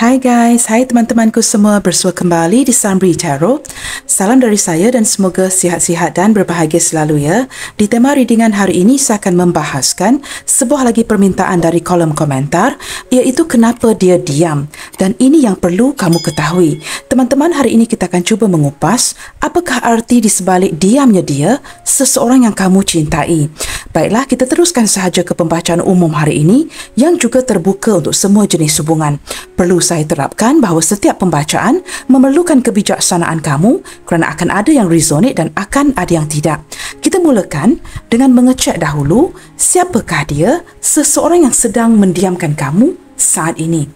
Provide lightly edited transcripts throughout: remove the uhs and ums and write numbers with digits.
Hai guys, hai teman-temanku semua, bersua kembali di Sunbury Tarot. Salam dari saya dan semoga sihat-sihat dan berbahagia selalu ya. Di tema readingan hari ini saya akan membahaskan sebuah lagi permintaan dari kolom komentar, iaitu kenapa dia diam. Dan ini yang perlu kamu ketahui. Teman-teman, hari ini kita akan cuba mengupas apakah arti di sebalik diamnya dia, seseorang yang kamu cintai. Baiklah, kita teruskan sahaja ke pembacaan umum hari ini yang juga terbuka untuk semua jenis hubungan. Perlu saya terapkan bahawa setiap pembacaan memerlukan kebijaksanaan kamu kerana akan ada yang resonate dan akan ada yang tidak. Kita mulakan dengan mengecek dahulu siapakah dia, seseorang yang sedang mendiamkan kamu saat ini.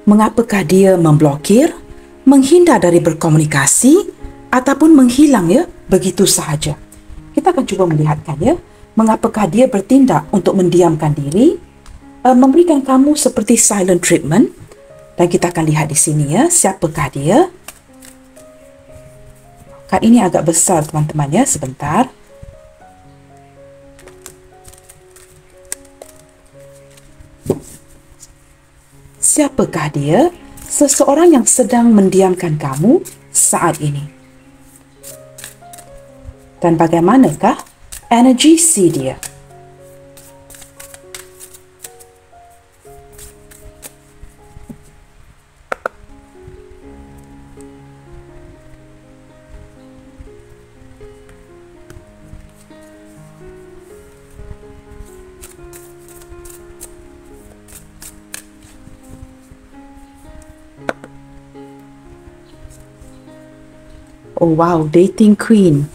Mengapakah dia memblokir, menghindar dari berkomunikasi ataupun menghilang ya, begitu sahaja. Kita akan cuba melihatkan ya, mengapakah dia bertindak untuk mendiamkan diri, memberikan kamu seperti silent treatment. Dan kita akan lihat di sini ya, siapakah dia. Kad ini agak besar teman-teman ya, sebentar. Siapakah dia, seseorang yang sedang mendiamkan kamu saat ini. Dan bagaimanakah energi si dia? Oh wow, dating queen.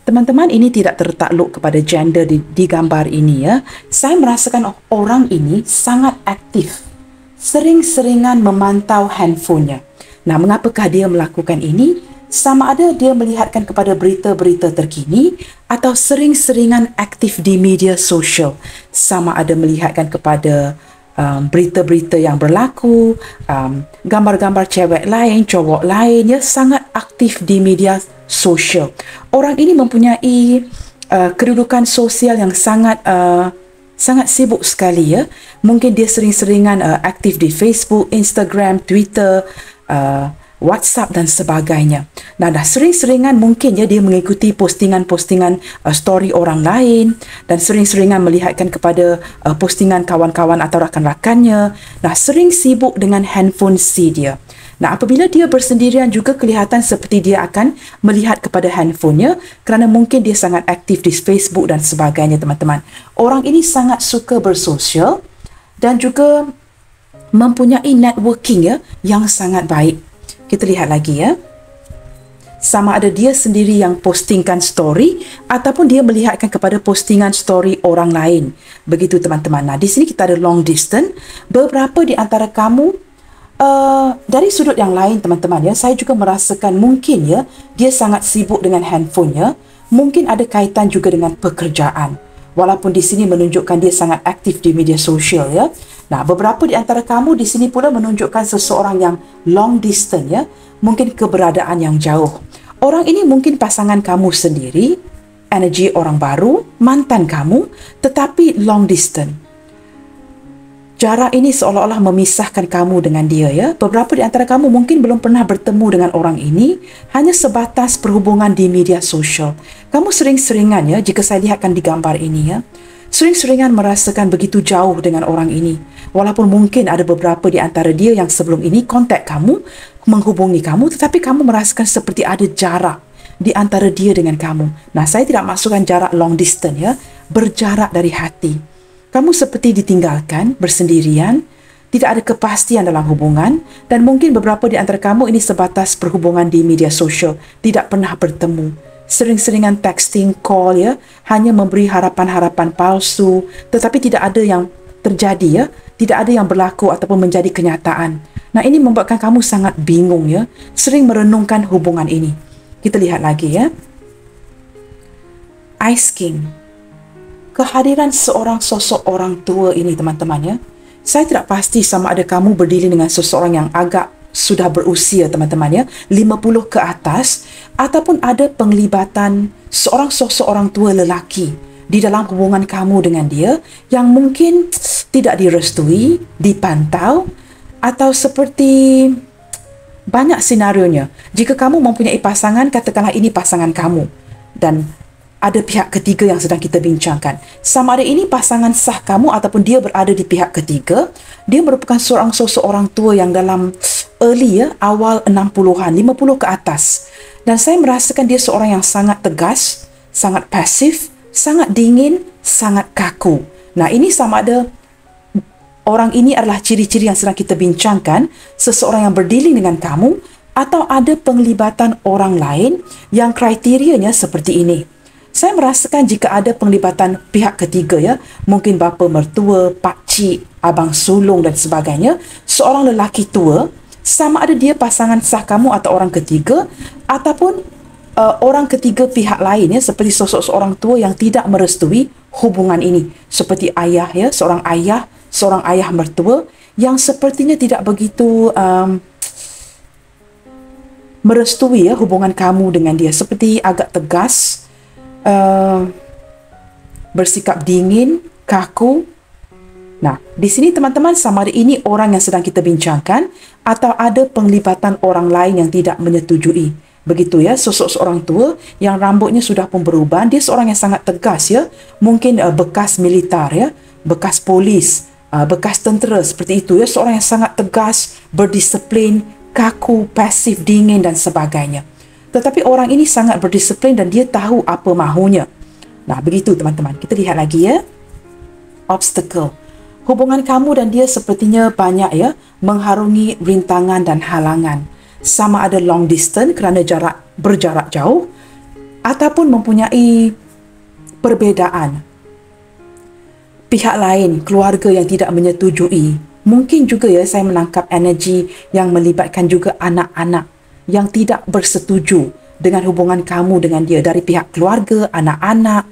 Teman-teman, ini tidak tertakluk kepada gender di gambar ini ya. Saya merasakan orang ini sangat aktif. Sering-seringan memantau handphonenya. Nah, mengapakah dia melakukan ini? Sama ada dia melihatkan kepada berita-berita terkini atau sering-seringan aktif di media sosial. Sama ada melihatkan kepada berita-berita yang berlaku, gambar-gambar cewek lain, cowok lain, ya, sangat aktif di media sosial. Orang ini mempunyai kedudukan sosial yang sangat sibuk sekali ya. Mungkin dia sering-seringan aktif di Facebook, Instagram, Twitter, WhatsApp dan sebagainya. Nah, dah sering-seringan mungkin ya dia mengikuti postingan-postingan story orang lain dan sering-seringan melihatkan kepada postingan kawan-kawan atau rakan-rakannya. Nah, sering sibuk dengan handphone si dia. Nah, apabila dia bersendirian juga kelihatan seperti dia akan melihat kepada handphonenya kerana mungkin dia sangat aktif di Facebook dan sebagainya, teman-teman. Orang ini sangat suka bersosial dan juga mempunyai networking ya yang sangat baik. Kita lihat lagi ya. Sama ada dia sendiri yang postingkan story ataupun dia melihatkan kepada postingan story orang lain. Begitu teman-teman. Nah, di sini kita ada long distance. Beberapa di antara kamu dari sudut yang lain teman-teman ya, saya juga merasakan mungkin ya dia sangat sibuk dengan handphonenya. Mungkin ada kaitan juga dengan pekerjaan. Walaupun di sini menunjukkan dia sangat aktif di media sosial ya. Nah, beberapa di antara kamu di sini pula menunjukkan seseorang yang long distance ya, mungkin keberadaan yang jauh. Orang ini mungkin pasangan kamu sendiri, energi orang baru, mantan kamu, tetapi long distance. Jarak ini seolah-olah memisahkan kamu dengan dia ya. Beberapa di antara kamu mungkin belum pernah bertemu dengan orang ini, hanya sebatas perhubungan di media sosial. Kamu sering-seringan ya, jika saya lihatkan di gambar ini ya, sering-seringan merasakan begitu jauh dengan orang ini. Walaupun mungkin ada beberapa di antara dia yang sebelum ini kontak kamu, menghubungi kamu, tetapi kamu merasakan seperti ada jarak di antara dia dengan kamu. Nah, saya tidak maksudkan jarak long distance ya, berjarak dari hati. Kamu seperti ditinggalkan, bersendirian, tidak ada kepastian dalam hubungan, dan mungkin beberapa di antara kamu ini sebatas perhubungan di media sosial, tidak pernah bertemu. Sering-seringan texting, call ya, hanya memberi harapan-harapan palsu, tetapi tidak ada yang terjadi ya, tidak ada yang berlaku ataupun menjadi kenyataan. Nah, ini membuatkan kamu sangat bingung ya, sering merenungkan hubungan ini. Kita lihat lagi ya. Ice King. Kehadiran seorang sosok orang tua ini teman-teman ya. Saya tidak pasti sama ada kamu berdiri dengan seseorang yang agak sudah berusia teman-teman ya, 50 ke atas, ataupun ada penglibatan seorang sosok orang tua lelaki di dalam hubungan kamu dengan dia yang mungkin tidak direstui, dipantau, atau seperti banyak senarionya. Jika kamu mempunyai pasangan, katakanlah ini pasangan kamu dan ada pihak ketiga yang sedang kita bincangkan. Sama ada ini pasangan sah kamu ataupun dia berada di pihak ketiga, dia merupakan seorang tua yang dalam early awal 60-an, 50 ke atas. Dan saya merasakan dia seorang yang sangat tegas, sangat pasif, sangat dingin, sangat kaku. Nah, ini sama ada orang ini adalah ciri-ciri yang sedang kita bincangkan, seseorang yang berdealing dengan kamu, atau ada penglibatan orang lain yang kriterianya seperti ini. Saya merasakan jika ada penglibatan pihak ketiga, mungkin bapa mertua, pakcik, abang sulung dan sebagainya, seorang lelaki tua, sama ada dia pasangan sah kamu atau orang ketiga, ataupun orang ketiga pihak lain, seperti sosok seorang tua yang tidak merestui hubungan ini, seperti ayah, seorang ayah mertua yang sepertinya tidak begitu merestui hubungan kamu dengan dia, seperti agak tegas, bersikap dingin, kaku. Nah, di sini teman-teman, sama ada ini orang yang sedang kita bincangkan atau ada penglibatan orang lain yang tidak menyetujui. Begitu sosok seorang tua yang rambutnya sudah pun berubah, dia seorang yang sangat tegas mungkin bekas militer bekas polis, bekas tentera seperti itu seorang yang sangat tegas, berdisiplin, kaku, pasif, dingin dan sebagainya. Tetapi orang ini sangat berdisiplin dan dia tahu apa mahunya. Nah, begitu teman-teman. Kita lihat lagi obstacle. Hubungan kamu dan dia sepertinya banyak mengharungi rintangan dan halangan. Sama ada long distance kerana berjarak jauh, ataupun mempunyai perbezaan. Pihak lain, keluarga yang tidak menyetujui. Mungkin juga saya menangkap energi yang melibatkan juga anak-anak yang tidak bersetuju dengan hubungan kamu dengan dia, dari pihak keluarga, anak-anak,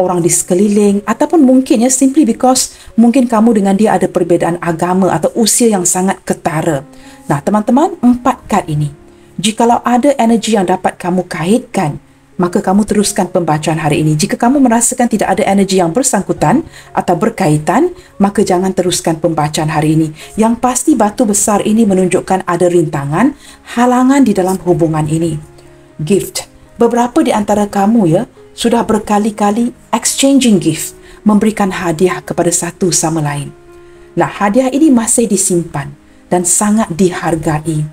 orang di sekeliling, ataupun mungkin simply because mungkin kamu dengan dia ada perbezaan agama atau usia yang sangat ketara. Nah, teman-teman, 4 kad ini, jikalau ada energi yang dapat kamu kaitkan, maka kamu teruskan pembacaan hari ini. Jika kamu merasakan tidak ada energi yang bersangkutan atau berkaitan, maka jangan teruskan pembacaan hari ini. Yang pasti batu besar ini menunjukkan ada rintangan, halangan di dalam hubungan ini. Gift. Beberapa di antara kamu sudah berkali-kali exchanging gift, memberikan hadiah kepada satu sama lain. Nah, hadiah ini masih disimpan dan sangat dihargai.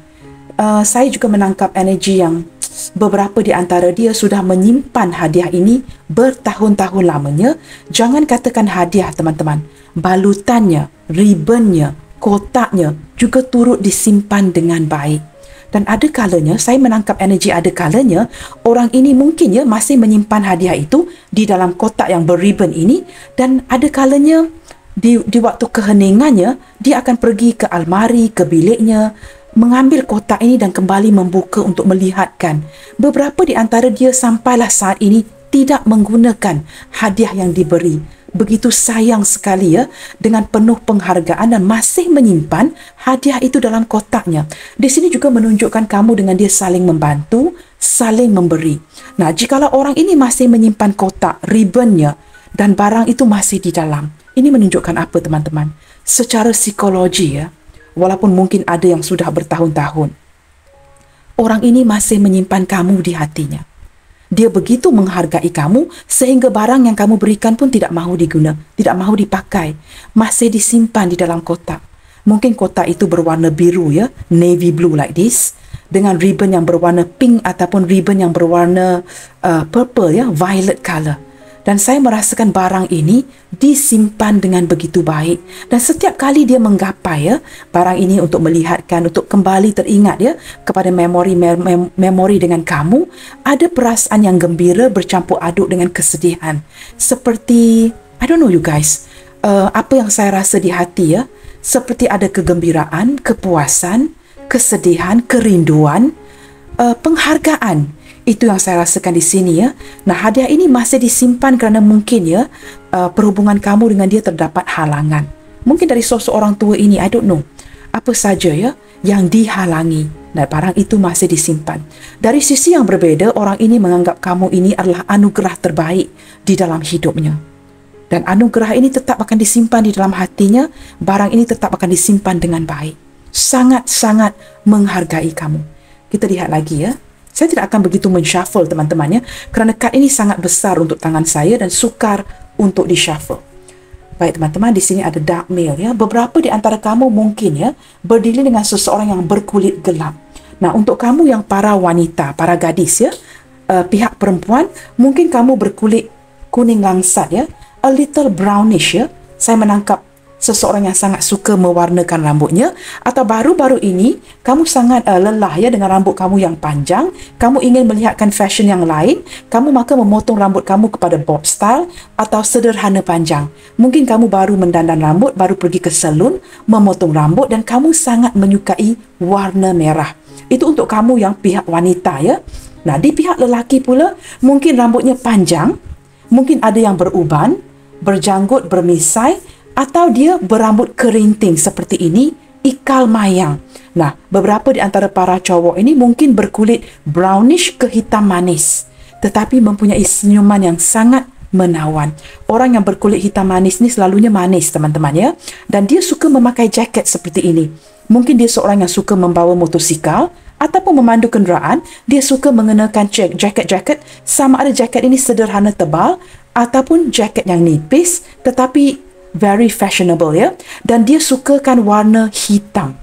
Saya juga menangkap energi yang beberapa di antara dia sudah menyimpan hadiah ini bertahun-tahun lamanya. Jangan katakan hadiah, teman-teman. Balutannya, ribbonnya, kotaknya juga turut disimpan dengan baik. Dan ada kalanya, saya menangkap energi ada kalanya, orang ini mungkin masih menyimpan hadiah itu di dalam kotak yang berribbon ini, dan ada kalanya di waktu keheningannya, dia akan pergi ke almari, ke biliknya, mengambil kotak ini dan kembali membuka untuk melihatkan. Beberapa di antara dia sampailah saat ini tidak menggunakan hadiah yang diberi. Begitu sayang sekali dengan penuh penghargaan dan masih menyimpan hadiah itu dalam kotaknya. Di sini juga menunjukkan kamu dengan dia saling membantu, saling memberi. Nah, jikalau orang ini masih menyimpan kotak, ribbonnya dan barang itu masih di dalam, ini menunjukkan apa, teman-teman? Secara psikologi walaupun mungkin ada yang sudah bertahun-tahun, orang ini masih menyimpan kamu di hatinya. Dia begitu menghargai kamu sehingga barang yang kamu berikan pun tidak mahu diguna, tidak mahu dipakai, masih disimpan di dalam kotak. Mungkin kotak itu berwarna biru navy blue like this, dengan ribbon yang berwarna pink ataupun ribbon yang berwarna purple violet color. Dan saya merasakan barang ini disimpan dengan begitu baik. Dan setiap kali dia menggapai barang ini untuk melihatkan, untuk kembali teringat kepada memori dengan kamu, ada perasaan yang gembira bercampur aduk dengan kesedihan. Seperti, I don't know you guys, apa yang saya rasa di hati seperti ada kegembiraan, kepuasan, kesedihan, kerinduan, penghargaan. Itu yang saya rasakan di sini Nah, hadiah ini masih disimpan kerana mungkin perhubungan kamu dengan dia terdapat halangan. Mungkin dari sosok orang tua ini, I don't know. Apa saja yang dihalangi. dan barang itu masih disimpan. Dari sisi yang berbeza, orang ini menganggap kamu ini adalah anugerah terbaik di dalam hidupnya. Dan anugerah ini tetap akan disimpan di dalam hatinya, barang ini tetap akan disimpan dengan baik. Sangat-sangat menghargai kamu. Kita lihat lagi ya. Saya tidak akan begitu men-shuffle teman-teman ya, kerana kad ini sangat besar untuk tangan saya dan sukar untuk di-shuffle. Baik teman-teman, di sini ada dark male ya. Beberapa di antara kamu mungkin ya berdiri dengan seseorang yang berkulit gelap. Nah, untuk kamu yang para wanita, para gadis ya, pihak perempuan, mungkin kamu berkulit kuning langsat ya, a little brownish ya. Saya menangkap seseorang yang sangat suka mewarnakan rambutnya, atau baru-baru ini kamu sangat lelah ya dengan rambut kamu yang panjang, kamu ingin melihatkan fashion yang lain, kamu maka memotong rambut kamu kepada bob style atau sederhana panjang. Mungkin kamu baru mendandan rambut, baru pergi ke salon memotong rambut dan kamu sangat menyukai warna merah. Itu untuk kamu yang pihak wanita ya. Nah, di pihak lelaki pula, mungkin rambutnya panjang, mungkin ada yang beruban, berjanggut, bermisai, atau dia berambut kerinting seperti ini, ikal mayang. Nah, beberapa di antara para cowok ini mungkin berkulit brownish ke hitam manis, tetapi mempunyai senyuman yang sangat menawan. Orang yang berkulit hitam manis ni selalunya manis, teman-teman ya. Dan dia suka memakai jaket seperti ini. Mungkin dia seorang yang suka membawa motosikal ataupun memandu kenderaan. Dia suka mengenakan jaket-jaket, sama ada jaket ini sederhana tebal ataupun jaket yang nipis, tetapi very fashionable ya. Dan dia sukakan warna hitam.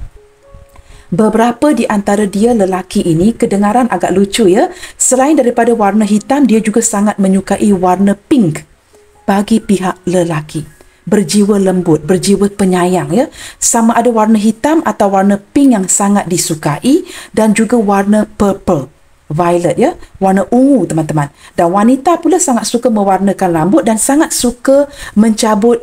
Beberapa di antara dia lelaki ini kedengaran agak lucu ya. Selain daripada warna hitam, dia juga sangat menyukai warna pink bagi pihak lelaki. Berjiwa lembut, berjiwa penyayang ya. Sama ada warna hitam atau warna pink yang sangat disukai, dan juga warna purple, violet ya, warna ungu teman-teman. Dan wanita pula sangat suka mewarnakan rambut dan sangat suka mencabut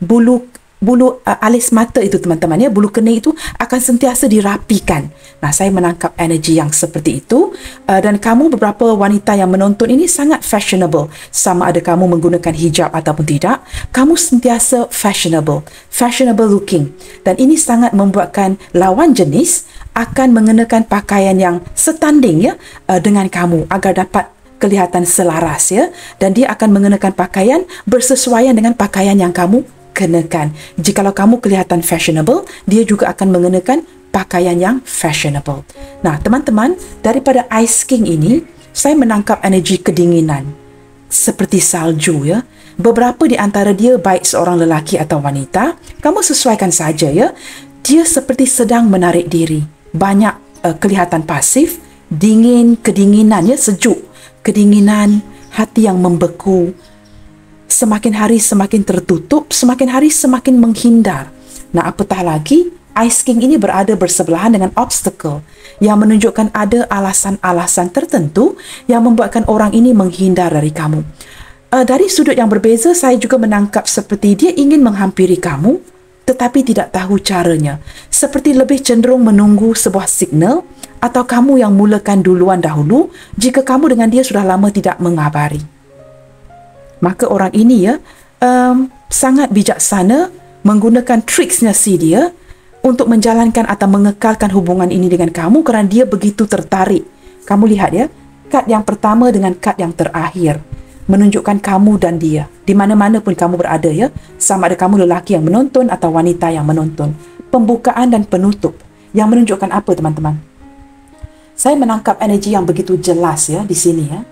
bulu alis mata itu teman-teman ya. Bulu kening itu akan sentiasa dirapikan. Nah, saya menangkap energi yang seperti itu. Dan kamu, beberapa wanita yang menonton ini sangat fashionable. Sama ada kamu menggunakan hijab ataupun tidak, kamu sentiasa fashionable looking. Dan ini sangat membuatkan lawan jenis akan mengenakan pakaian yang setanding ya dengan kamu agar dapat kelihatan selaras ya. Dan dia akan mengenakan pakaian bersesuaian dengan pakaian yang kamu kenakan. Jikalau kamu kelihatan fashionable, dia juga akan mengenakan pakaian yang fashionable. Nah, teman-teman, daripada ice king ini, saya menangkap energi kedinginan seperti salju ya. Beberapa di antara dia, baik seorang lelaki atau wanita, kamu sesuaikan saja ya. Dia seperti sedang menarik diri. Banyak kelihatan pasif, dingin, kedinginan ya, sejuk, kedinginan, hati yang membeku. Semakin hari semakin tertutup, semakin hari semakin menghindar. Nah, apatah lagi, Ice King ini berada bersebelahan dengan obstacle yang menunjukkan ada alasan-alasan tertentu yang membuatkan orang ini menghindar dari kamu. Dari sudut yang berbeza, saya juga menangkap seperti dia ingin menghampiri kamu, tetapi tidak tahu caranya. Seperti lebih cenderung menunggu sebuah signal, atau kamu yang mulakan duluan dahulu jika kamu dengan dia sudah lama tidak mengabari. Maka orang ini ya sangat bijaksana menggunakan triksnya si dia untuk menjalankan atau mengekalkan hubungan ini dengan kamu kerana dia begitu tertarik. Kamu lihat ya, kad yang pertama dengan kad yang terakhir menunjukkan kamu dan dia. Di mana-mana pun kamu berada ya, sama ada kamu lelaki yang menonton atau wanita yang menonton. Pembukaan dan penutup yang menunjukkan apa teman-teman? Saya menangkap energi yang begitu jelas ya di sini ya.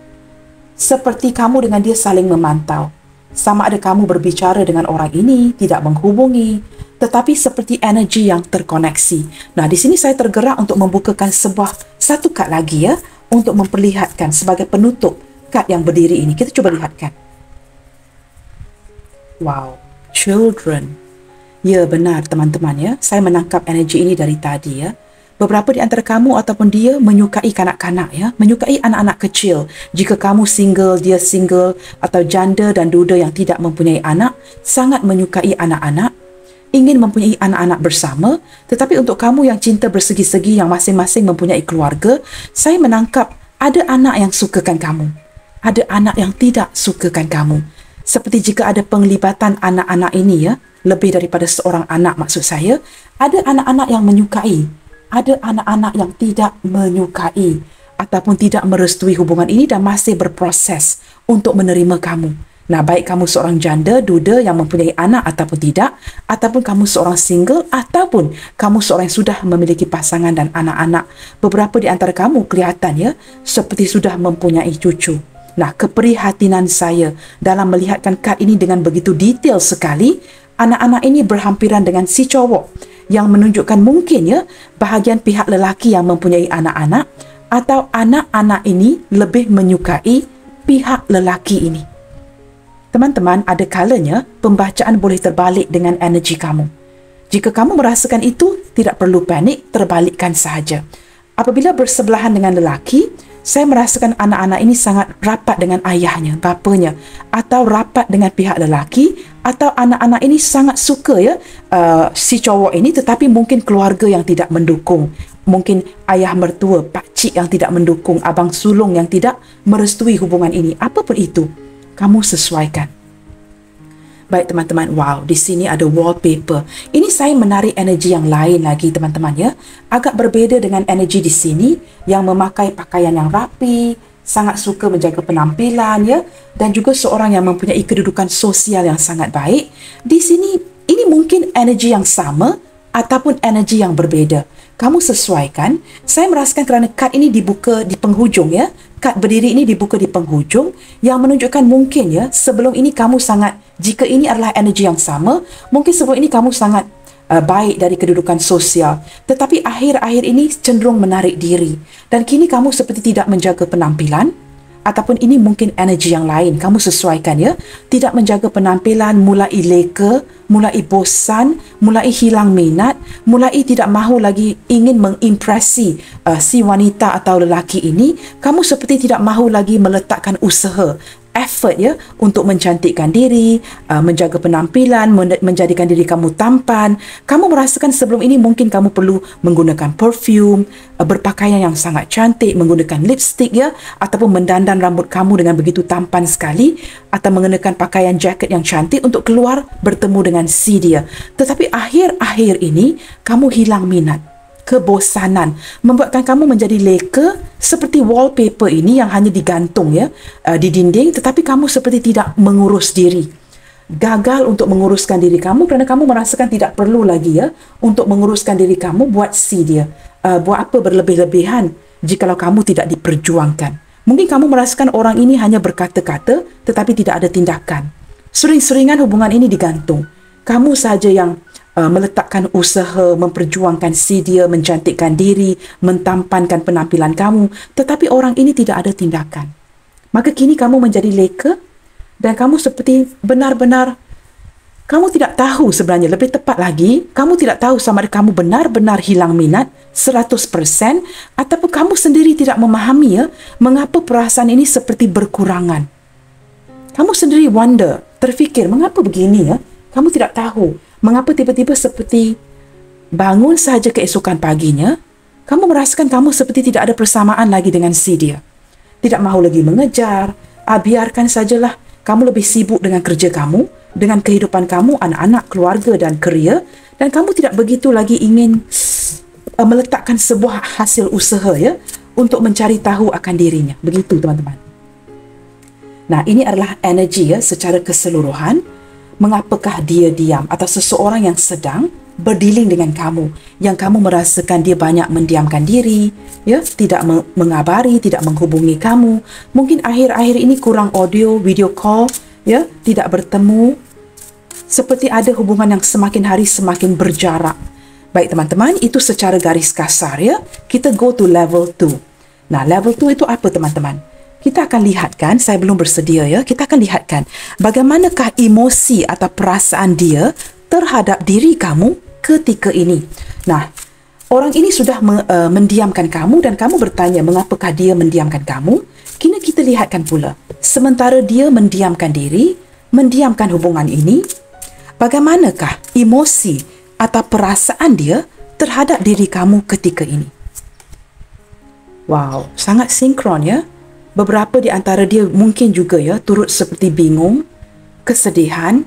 Seperti kamu dengan dia saling memantau. Sama ada kamu berbicara dengan orang ini, tidak menghubungi, tetapi seperti energi yang terkoneksi. Nah, di sini saya tergerak untuk membukakan satu kad lagi ya, untuk memperlihatkan sebagai penutup kad yang berdiri ini. Kita cuba lihatkan. Wow, children. Ya, benar teman-teman ya. Saya menangkap energi ini dari tadi ya. Beberapa di antara kamu ataupun dia menyukai kanak-kanak ya, menyukai anak-anak kecil. Jika kamu single, dia single, atau janda dan duda yang tidak mempunyai anak, sangat menyukai anak-anak, ingin mempunyai anak-anak bersama. Tetapi untuk kamu yang cinta bersegi-segi, yang masing-masing mempunyai keluarga, saya menangkap ada anak yang sukakan kamu, ada anak yang tidak sukakan kamu. Seperti jika ada penglibatan anak-anak ini ya, lebih daripada seorang anak maksud saya, ada anak-anak yang menyukai, ada anak-anak yang tidak menyukai ataupun tidak merestui hubungan ini dan masih berproses untuk menerima kamu. Nah, baik kamu seorang janda, duda yang mempunyai anak ataupun tidak, ataupun kamu seorang single, ataupun kamu seorang yang sudah memiliki pasangan dan anak-anak. Beberapa di antara kamu kelihatan ya, seperti sudah mempunyai cucu. Nah, keprihatinan saya dalam melihatkan kad ini dengan begitu detail sekali, anak-anak ini berhampiran dengan si cowok yang menunjukkan mungkin ya, bahagian pihak lelaki yang mempunyai anak-anak, atau anak-anak ini lebih menyukai pihak lelaki ini. Teman-teman, ada kalanya pembacaan boleh terbalik dengan energi kamu. Jika kamu merasakan itu, tidak perlu panik, terbalikkan sahaja. Apabila bersebelahan dengan lelaki, saya merasakan anak-anak ini sangat rapat dengan ayahnya, bapanya, atau rapat dengan pihak lelaki, atau anak-anak ini sangat suka ya si cowok ini, tetapi mungkin keluarga yang tidak mendukung. Mungkin ayah mertua, pakcik yang tidak mendukung, abang sulung yang tidak merestui hubungan ini. Apapun itu, kamu sesuaikan. Baik teman-teman, wow, di sini ada wallpaper. Ini saya menarik energi yang lain lagi teman-teman ya. Agak berbeza dengan energi di sini yang memakai pakaian yang rapi, sangat suka menjaga penampilan ya, dan juga seorang yang mempunyai kedudukan sosial yang sangat baik. Di sini ini mungkin energi yang sama ataupun energi yang berbeza. Kamu sesuaikan. Saya merasakan kerana kad ini dibuka di penghujung ya. Kad berdiri ini dibuka di penghujung yang menunjukkan mungkin ya, sebelum ini kamu sangat, jika ini adalah energi yang sama, mungkin sebelum ini kamu sangat baik dari kedudukan sosial, tetapi akhir-akhir ini cenderung menarik diri dan kini kamu seperti tidak menjaga penampilan. Ataupun ini mungkin energi yang lain, kamu sesuaikan ya. Tidak menjaga penampilan, mulai leka, mulai bosan, mulai hilang minat, mulai tidak mahu lagi ingin mengimpresi si wanita atau lelaki ini. Kamu seperti tidak mahu lagi meletakkan usaha, effort ya, untuk mencantikkan diri, menjaga penampilan, menjadikan diri kamu tampan. Kamu merasakan sebelum ini mungkin kamu perlu menggunakan perfume, berpakaian yang sangat cantik, menggunakan lipstick ya, ataupun mendandan rambut kamu dengan begitu tampan sekali, atau mengenakan pakaian jaket yang cantik untuk keluar bertemu dengan si dia. Tetapi akhir-akhir ini kamu hilang minat, kebosanan, membuatkan kamu menjadi leka seperti wallpaper ini yang hanya digantung ya di dinding, tetapi kamu seperti tidak mengurus diri. Gagal untuk menguruskan diri kamu kerana kamu merasakan tidak perlu lagi ya untuk menguruskan diri kamu buat si dia. Buat apa berlebih-lebihan jikalau kamu tidak diperjuangkan. Mungkin kamu merasakan orang ini hanya berkata-kata tetapi tidak ada tindakan. Sering-seringan hubungan ini digantung. Kamu sahaja yang meletakkan usaha, memperjuangkan si dia, mencantikkan diri, mentampankan penampilan kamu, tetapi orang ini tidak ada tindakan. Maka kini kamu menjadi leka dan kamu seperti benar-benar kamu tidak tahu sebenarnya, lebih tepat lagi, kamu tidak tahu sama ada kamu benar-benar hilang minat 100% ataupun kamu sendiri tidak memahami ya, mengapa perasaan ini seperti berkurangan. Kamu sendiri wonder, terfikir, mengapa begini ya? Kamu tidak tahu. Mengapa tiba-tiba seperti bangun sahaja keesokan paginya, kamu merasakan kamu seperti tidak ada persamaan lagi dengan si dia. Tidak mahu lagi mengejar, biarkan sajalah kamu lebih sibuk dengan kerja kamu, dengan kehidupan kamu, anak-anak, keluarga dan kerja, dan kamu tidak begitu lagi ingin meletakkan sebuah hasil usaha ya, untuk mencari tahu akan dirinya. Begitu teman-teman. Nah, ini adalah energi ya, secara keseluruhan. Mengapakah dia diam atau seseorang yang sedang berdealing dengan kamu, yang kamu merasakan dia banyak mendiamkan diri ya, tidak mengabari, tidak menghubungi kamu, mungkin akhir-akhir ini kurang audio, video call ya, tidak bertemu, seperti ada hubungan yang semakin hari semakin berjarak. Baik teman-teman, itu secara garis kasar ya. Kita go to level 2. Nah, level 2 itu apa teman-teman? Kita akan lihatkan, saya belum bersedia ya, kita akan lihatkan bagaimanakah emosi atau perasaan dia terhadap diri kamu ketika ini. Nah, orang ini sudah mendiamkan kamu dan kamu bertanya mengapakah dia mendiamkan kamu. Kini kita lihatkan pula, sementara dia mendiamkan diri, mendiamkan hubungan ini, bagaimanakah emosi atau perasaan dia terhadap diri kamu ketika ini. Wow, sangat sinkron ya. Beberapa di antara dia mungkin juga ya turut seperti bingung, kesedihan,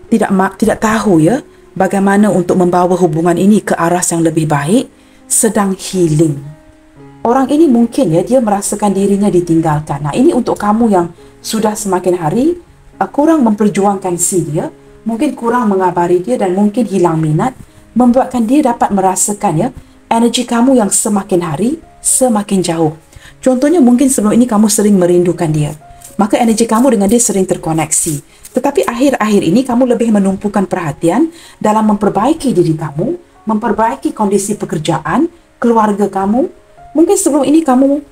tidak tahu ya bagaimana untuk membawa hubungan ini ke arah yang lebih baik. sedang healing. Orang ini mungkin ya, dia merasakan dirinya ditinggalkan. Nah, ini untuk kamu yang sudah semakin hari kurang memperjuangkan si dia, mungkin kurang mengabari dia dan mungkin hilang minat, membuatkan dia dapat merasakan ya, energi kamu yang semakin hari semakin jauh. Contohnya mungkin sebelum ini kamu sering merindukan dia, maka energi kamu dengan dia sering terkoneksi. Tetapi akhir-akhir ini kamu lebih menumpukan perhatian dalam memperbaiki diri kamu, memperbaiki kondisi pekerjaan, keluarga kamu. Mungkin sebelum ini kamu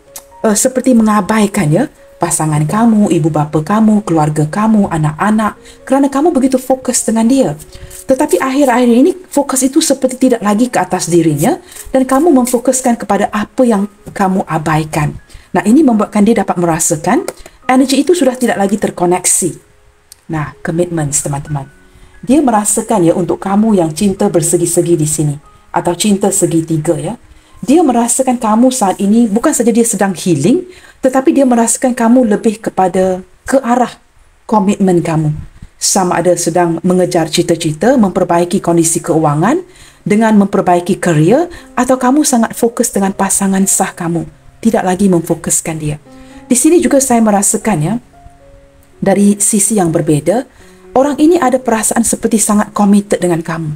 seperti mengabaikan ya, pasangan kamu, ibu bapa kamu, keluarga kamu, anak-anak, kerana kamu begitu fokus dengan dia. Tetapi akhir-akhir ini fokus itu seperti tidak lagi ke atas dirinya dan kamu memfokuskan kepada apa yang kamu abaikan. Nah, ini membuatkan dia dapat merasakan energi itu sudah tidak lagi terkoneksi. Nah, commitments teman-teman. Dia merasakan ya, untuk kamu yang cinta bersegi-segi di sini atau cinta segitiga ya. Dia merasakan kamu saat ini bukan saja dia sedang healing, tetapi dia merasakan kamu lebih kepada ke arah komitmen kamu. Sama ada sedang mengejar cita-cita, memperbaiki kondisi keuangan dengan memperbaiki kerja, atau kamu sangat fokus dengan pasangan sah kamu, tidak lagi memfokuskan dia. Di sini juga saya merasakan ya, dari sisi yang berbeda, orang ini ada perasaan seperti sangat committed dengan kamu.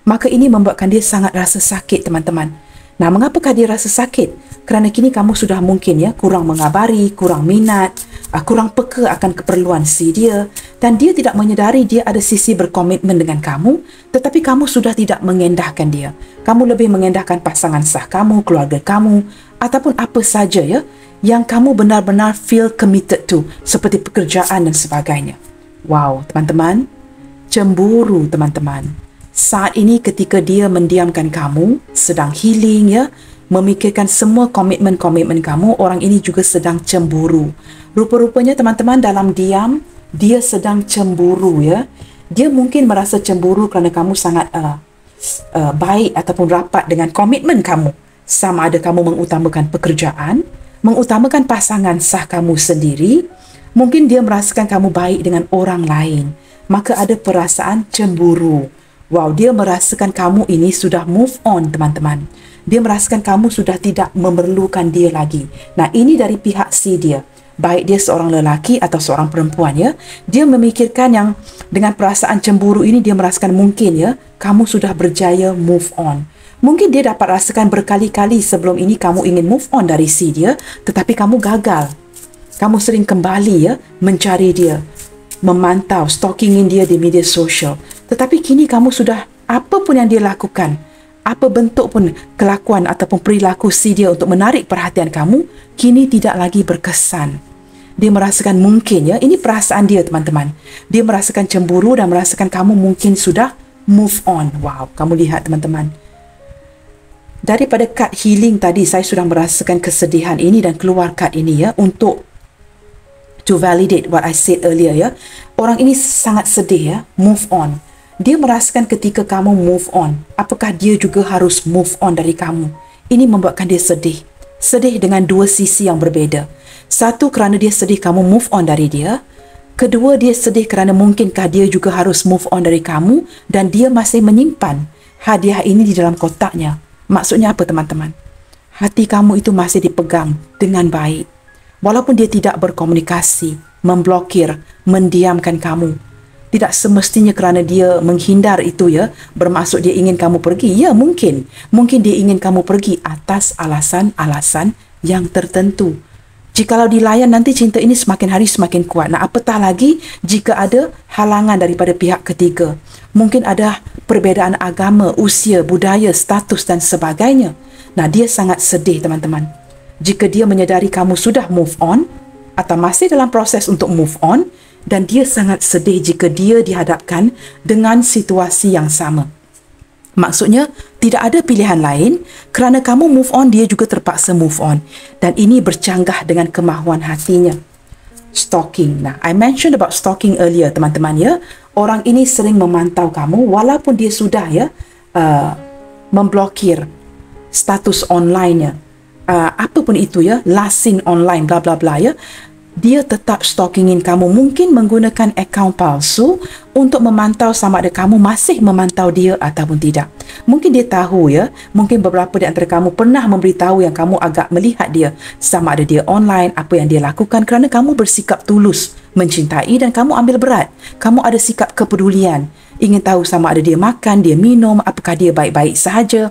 Maka ini membuatkan dia sangat rasa sakit teman-teman. Nah, mengapakah dia rasa sakit? Kerana kini kamu sudah mungkin ya kurang mengabari, kurang minat, kurang peka akan keperluan si dia, dan dia tidak menyedari dia ada sisi berkomitmen dengan kamu, tetapi kamu sudah tidak mengendahkan dia. Kamu lebih mengendahkan pasangan sah kamu, keluarga kamu, ataupun apa saja ya yang kamu benar-benar feel committed to, seperti pekerjaan dan sebagainya. Wow, teman-teman, cemburu teman-teman. Saat ini ketika dia mendiamkan kamu, sedang healing ya, memikirkan semua komitmen-komitmen kamu, orang ini juga sedang cemburu. Rupa-rupanya teman-teman dalam diam, dia sedang cemburu ya. Dia mungkin merasa cemburu kerana kamu sangat baik ataupun rapat dengan komitmen kamu. Sama ada kamu mengutamakan pekerjaan, mengutamakan pasangan sah kamu sendiri, mungkin dia merasakan kamu baik dengan orang lain. Maka ada perasaan cemburu. Wow, dia merasakan kamu ini sudah move on teman-teman. Dia merasakan kamu sudah tidak memerlukan dia lagi. Nah, ini dari pihak si dia. Baik dia seorang lelaki atau seorang perempuan ya. Dia memikirkan yang dengan perasaan cemburu ini dia merasakan mungkin ya, kamu sudah berjaya move on. Mungkin dia dapat rasakan berkali-kali sebelum ini kamu ingin move on dari si dia, tetapi kamu gagal. Kamu sering kembali ya, mencari dia, memantau, stalkingin dia di media sosial. Tetapi kini kamu sudah, apa pun yang dia lakukan, apa bentuk pun kelakuan ataupun perilaku si dia untuk menarik perhatian kamu, kini tidak lagi berkesan. Dia merasakan mungkin ya, ini perasaan dia teman-teman. Dia merasakan cemburu dan merasakan kamu mungkin sudah move on. Wow, kamu lihat teman-teman. Daripada kad healing tadi, saya sudah merasakan kesedihan ini dan keluar kad ini ya, untuk to validate what I said earlier ya. Orang ini sangat sedih ya, move on. Dia merasakan ketika kamu move on, apakah dia juga harus move on dari kamu? Ini membuatkan dia sedih. Sedih dengan dua sisi yang berbeda. Satu, kerana dia sedih kamu move on dari dia. Kedua, dia sedih kerana mungkinkah dia juga harus move on dari kamu dan dia masih menyimpan hadiah ini di dalam kotaknya. Maksudnya apa teman-teman? Hati kamu itu masih dipegang dengan baik. Walaupun dia tidak berkomunikasi, memblokir, mendiamkan kamu. Tidak semestinya kerana dia menghindar itu ya, bermaksud dia ingin kamu pergi. Ya, mungkin. Mungkin dia ingin kamu pergi atas alasan-alasan yang tertentu. Jikalau dilayan, nanti cinta ini semakin hari semakin kuat. Nah, apatah lagi jika ada halangan daripada pihak ketiga. Mungkin ada perbezaan agama, usia, budaya, status dan sebagainya. Nah, dia sangat sedih teman-teman. Jika dia menyedari kamu sudah move on atau masih dalam proses untuk move on, dan dia sangat sedih jika dia dihadapkan dengan situasi yang sama. Maksudnya, tidak ada pilihan lain kerana kamu move on, dia juga terpaksa move on. Dan ini bercanggah dengan kemahuan hatinya. Stalking. Nah, I mentioned about stalking earlier, teman-teman ya. Orang ini sering memantau kamu walaupun dia sudah ya memblokir status online-nya. Apa pun itu ya, last seen online, bla bla bla ya. dia tetap stalkingin kamu, mungkin menggunakan akaun palsu untuk memantau sama ada kamu masih memantau dia ataupun tidak. Mungkin dia tahu ya, mungkin beberapa di antara kamu pernah memberitahu yang kamu agak melihat dia, sama ada dia online, apa yang dia lakukan, kerana kamu bersikap tulus mencintai dan kamu ambil berat. Kamu ada sikap kepedulian, ingin tahu sama ada dia makan, dia minum, apakah dia baik-baik sahaja.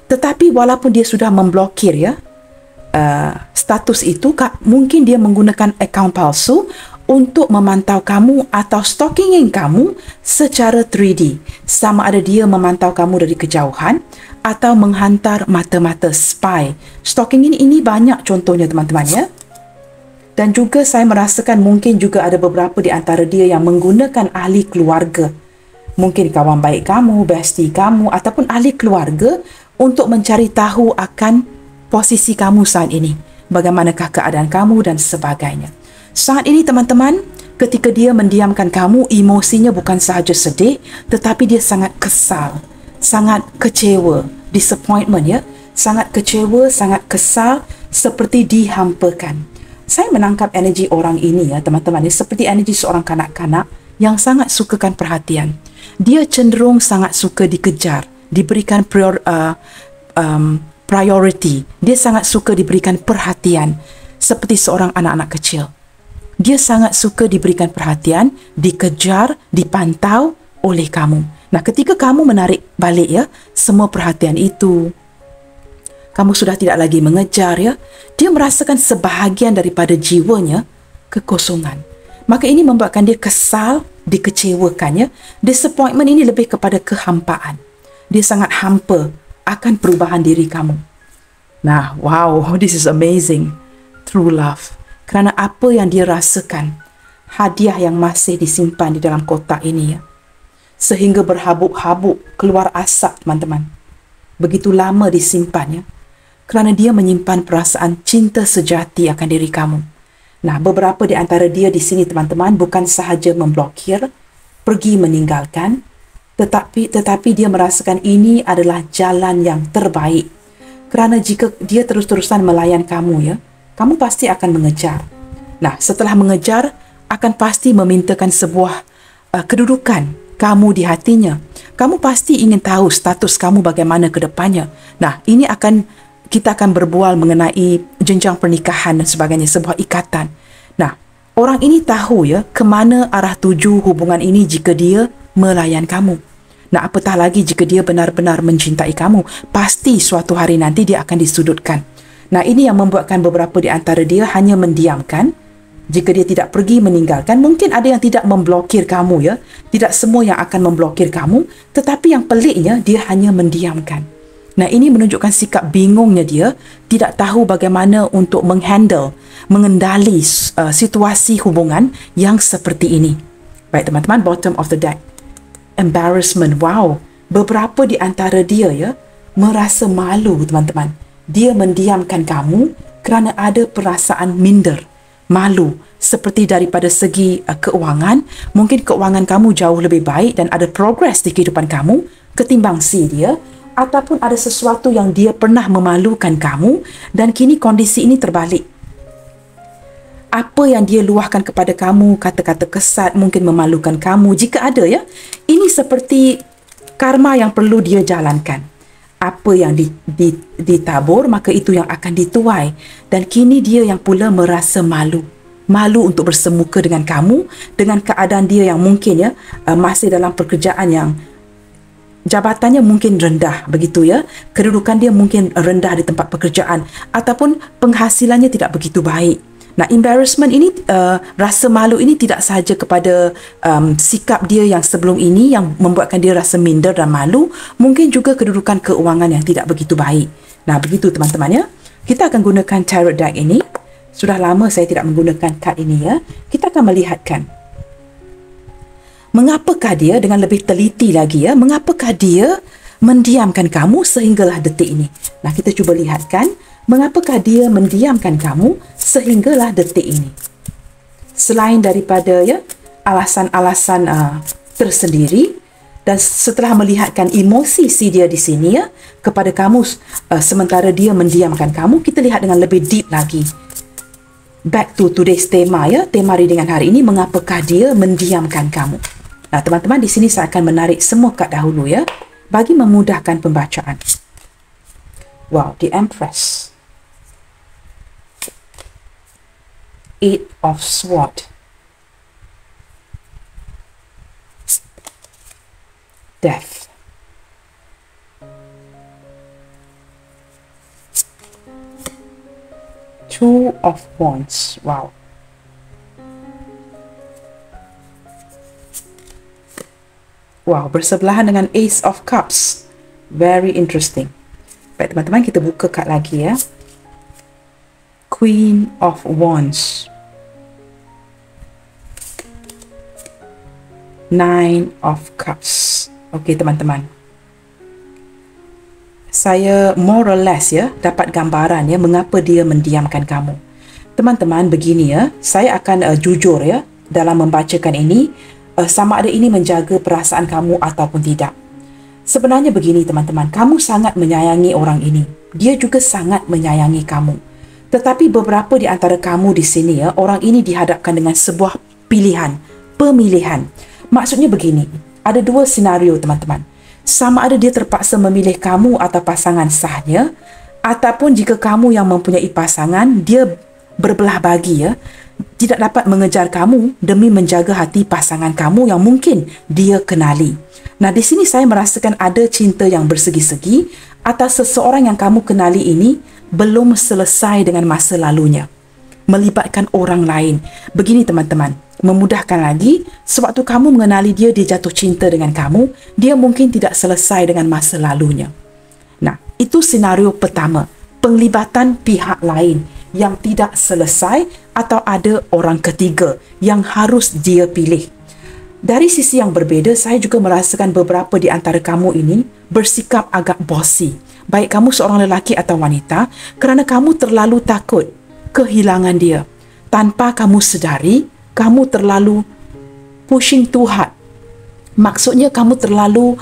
Tetapi walaupun dia sudah memblokir ya, status itu, mungkin dia menggunakan akaun palsu untuk memantau kamu atau stalkingin kamu secara 3D. Sama ada dia memantau kamu dari kejauhan atau menghantar mata-mata spy. Stalking ini banyak contohnya teman-teman ya. Dan juga saya merasakan mungkin juga ada beberapa di antara dia yang menggunakan ahli keluarga. Mungkin kawan baik kamu, bestie kamu ataupun ahli keluarga untuk mencari tahu akan posisi kamu saat ini, bagaimanakah keadaan kamu dan sebagainya. Saat ini teman-teman, ketika dia mendiamkan kamu, emosinya bukan sahaja sedih, tetapi dia sangat kesal, sangat kecewa, disappointment ya, sangat kecewa, sangat kesal, seperti dihampakan. Saya menangkap energi orang ini ya teman-teman, seperti energi seorang kanak-kanak yang sangat sukakan perhatian. Dia cenderung sangat suka dikejar, diberikan priority. Dia sangat suka diberikan perhatian seperti seorang anak-anak kecil. Dia sangat suka diberikan perhatian, dikejar, dipantau oleh kamu. Nah, ketika kamu menarik balik ya, semua perhatian itu, kamu sudah tidak lagi mengejar ya, dia merasakan sebahagian daripada jiwanya kekosongan. Maka ini membuatkan dia kesal, dikecewakan ya. Disappointment ini lebih kepada kehampaan. Dia sangat hampa akan perubahan diri kamu. Nah, wow, this is amazing. True love. Kerana apa yang dia rasakan, hadiah yang masih disimpan di dalam kotak ini ya, sehingga berhabuk-habuk keluar asap teman-teman. Begitu lama disimpan ya, kerana dia menyimpan perasaan cinta sejati akan diri kamu. Nah, beberapa di antara dia di sini teman-teman bukan sahaja memblokir, pergi meninggalkan, tetapi dia merasakan ini adalah jalan yang terbaik. Kerana jika dia terus-terusan melayan kamu ya, kamu pasti akan mengejar. Nah, setelah mengejar, akan pasti memintakan sebuah kedudukan kamu di hatinya. Kamu pasti ingin tahu status kamu bagaimana ke depannya. Nah, kita akan berbual mengenai jenjang pernikahan dan sebagainya, sebuah ikatan. Nah, orang ini tahu ya ke mana arah tuju hubungan ini jika dia melayan kamu. Nah, apatah lagi jika dia benar-benar mencintai kamu, pasti suatu hari nanti dia akan disudutkan. Nah, ini yang membuatkan beberapa di antara dia hanya mendiamkan. Jika dia tidak pergi meninggalkan, mungkin ada yang tidak memblokir kamu ya. Tidak semua yang akan memblokir kamu, tetapi yang peliknya dia hanya mendiamkan. Nah, ini menunjukkan sikap bingungnya dia, tidak tahu bagaimana untuk mengendali situasi hubungan yang seperti ini. Baik teman-teman, bottom of the deck. Embarrassment, wow. Beberapa di antara dia ya merasa malu teman-teman. Dia mendiamkan kamu kerana ada perasaan minder, malu. Seperti daripada segi keuangan, mungkin keuangan kamu jauh lebih baik dan ada progres di kehidupan kamu ketimbang si dia, ataupun ada sesuatu yang dia pernah memalukan kamu dan kini kondisi ini terbalik. Apa yang dia luahkan kepada kamu, kata-kata kesat, mungkin memalukan kamu, jika ada ya, ini seperti karma yang perlu dia jalankan. Apa yang ditabur, maka itu yang akan dituai. Dan kini dia yang pula merasa malu. Malu untuk bersemuka dengan kamu, dengan keadaan dia yang mungkin ya masih dalam pekerjaan yang jabatannya mungkin rendah, begitu ya. Kedudukan dia mungkin rendah di tempat pekerjaan, ataupun penghasilannya tidak begitu baik. Nah, embarrassment ini, rasa malu ini tidak sahaja kepada sikap dia yang sebelum ini yang membuatkan dia rasa minder dan malu, mungkin juga kedudukan keuangan yang tidak begitu baik. Nah, begitu teman-teman ya. Kita akan gunakan tarot deck ini. Sudah lama saya tidak menggunakan kad ini ya. Kita akan melihatkan mengapakah dia, dengan lebih teliti lagi ya, mengapakah dia mendiamkan kamu sehinggalah detik ini. Nah, kita cuba lihatkan mengapakah dia mendiamkan kamu sehinggalah detik ini. Selain daripada ya alasan-alasan tersendiri, dan setelah melihatkan emosi si dia di sini ya kepada kamu sementara dia mendiamkan kamu, kita lihat dengan lebih deep lagi. back to today's tema ya, tema readingan hari ini, mengapakah dia mendiamkan kamu. Nah, teman-teman, di sini saya akan menarik semua kad dahulu ya, bagi memudahkan pembacaan. Wow, the Empress. Eight of Swords. Death. Two of Wands. Wow. Wow, bersebelahan dengan Ace of Cups. Very interesting. Baik, teman-teman, kita buka kad lagi ya. Queen of Wands. Nine of Cups. Okey, teman-teman. Saya more or less ya dapat gambaran ya mengapa dia mendiamkan kamu. Teman-teman, begini ya, saya akan jujur ya dalam membacakan ini, sama ada ini menjaga perasaan kamu ataupun tidak. Sebenarnya begini teman-teman, kamu sangat menyayangi orang ini. Dia juga sangat menyayangi kamu. Tetapi beberapa di antara kamu di sini ya, orang ini dihadapkan dengan sebuah pemilihan. Maksudnya begini, ada dua senario teman-teman. Sama ada dia terpaksa memilih kamu atau pasangan sahnya, ataupun jika kamu yang mempunyai pasangan, dia berbelah bagi ya, tidak dapat mengejar kamu demi menjaga hati pasangan kamu yang mungkin dia kenali. Nah, di sini saya merasakan ada cinta yang bersegi-segi atas seseorang yang kamu kenali ini belum selesai dengan masa lalunya, melibatkan orang lain. Begini teman-teman, memudahkan lagi, sewaktu kamu mengenali dia, dia jatuh cinta dengan kamu, dia mungkin tidak selesai dengan masa lalunya. Nah, itu senario pertama, penglibatan pihak lain yang tidak selesai atau ada orang ketiga yang harus dia pilih. Dari sisi yang berbeza, saya juga merasakan beberapa di antara kamu ini bersikap agak bossy, baik kamu seorang lelaki atau wanita, kerana kamu terlalu takut kehilangan dia. Tanpa kamu sedari, kamu terlalu pushing too hard. Maksudnya kamu terlalu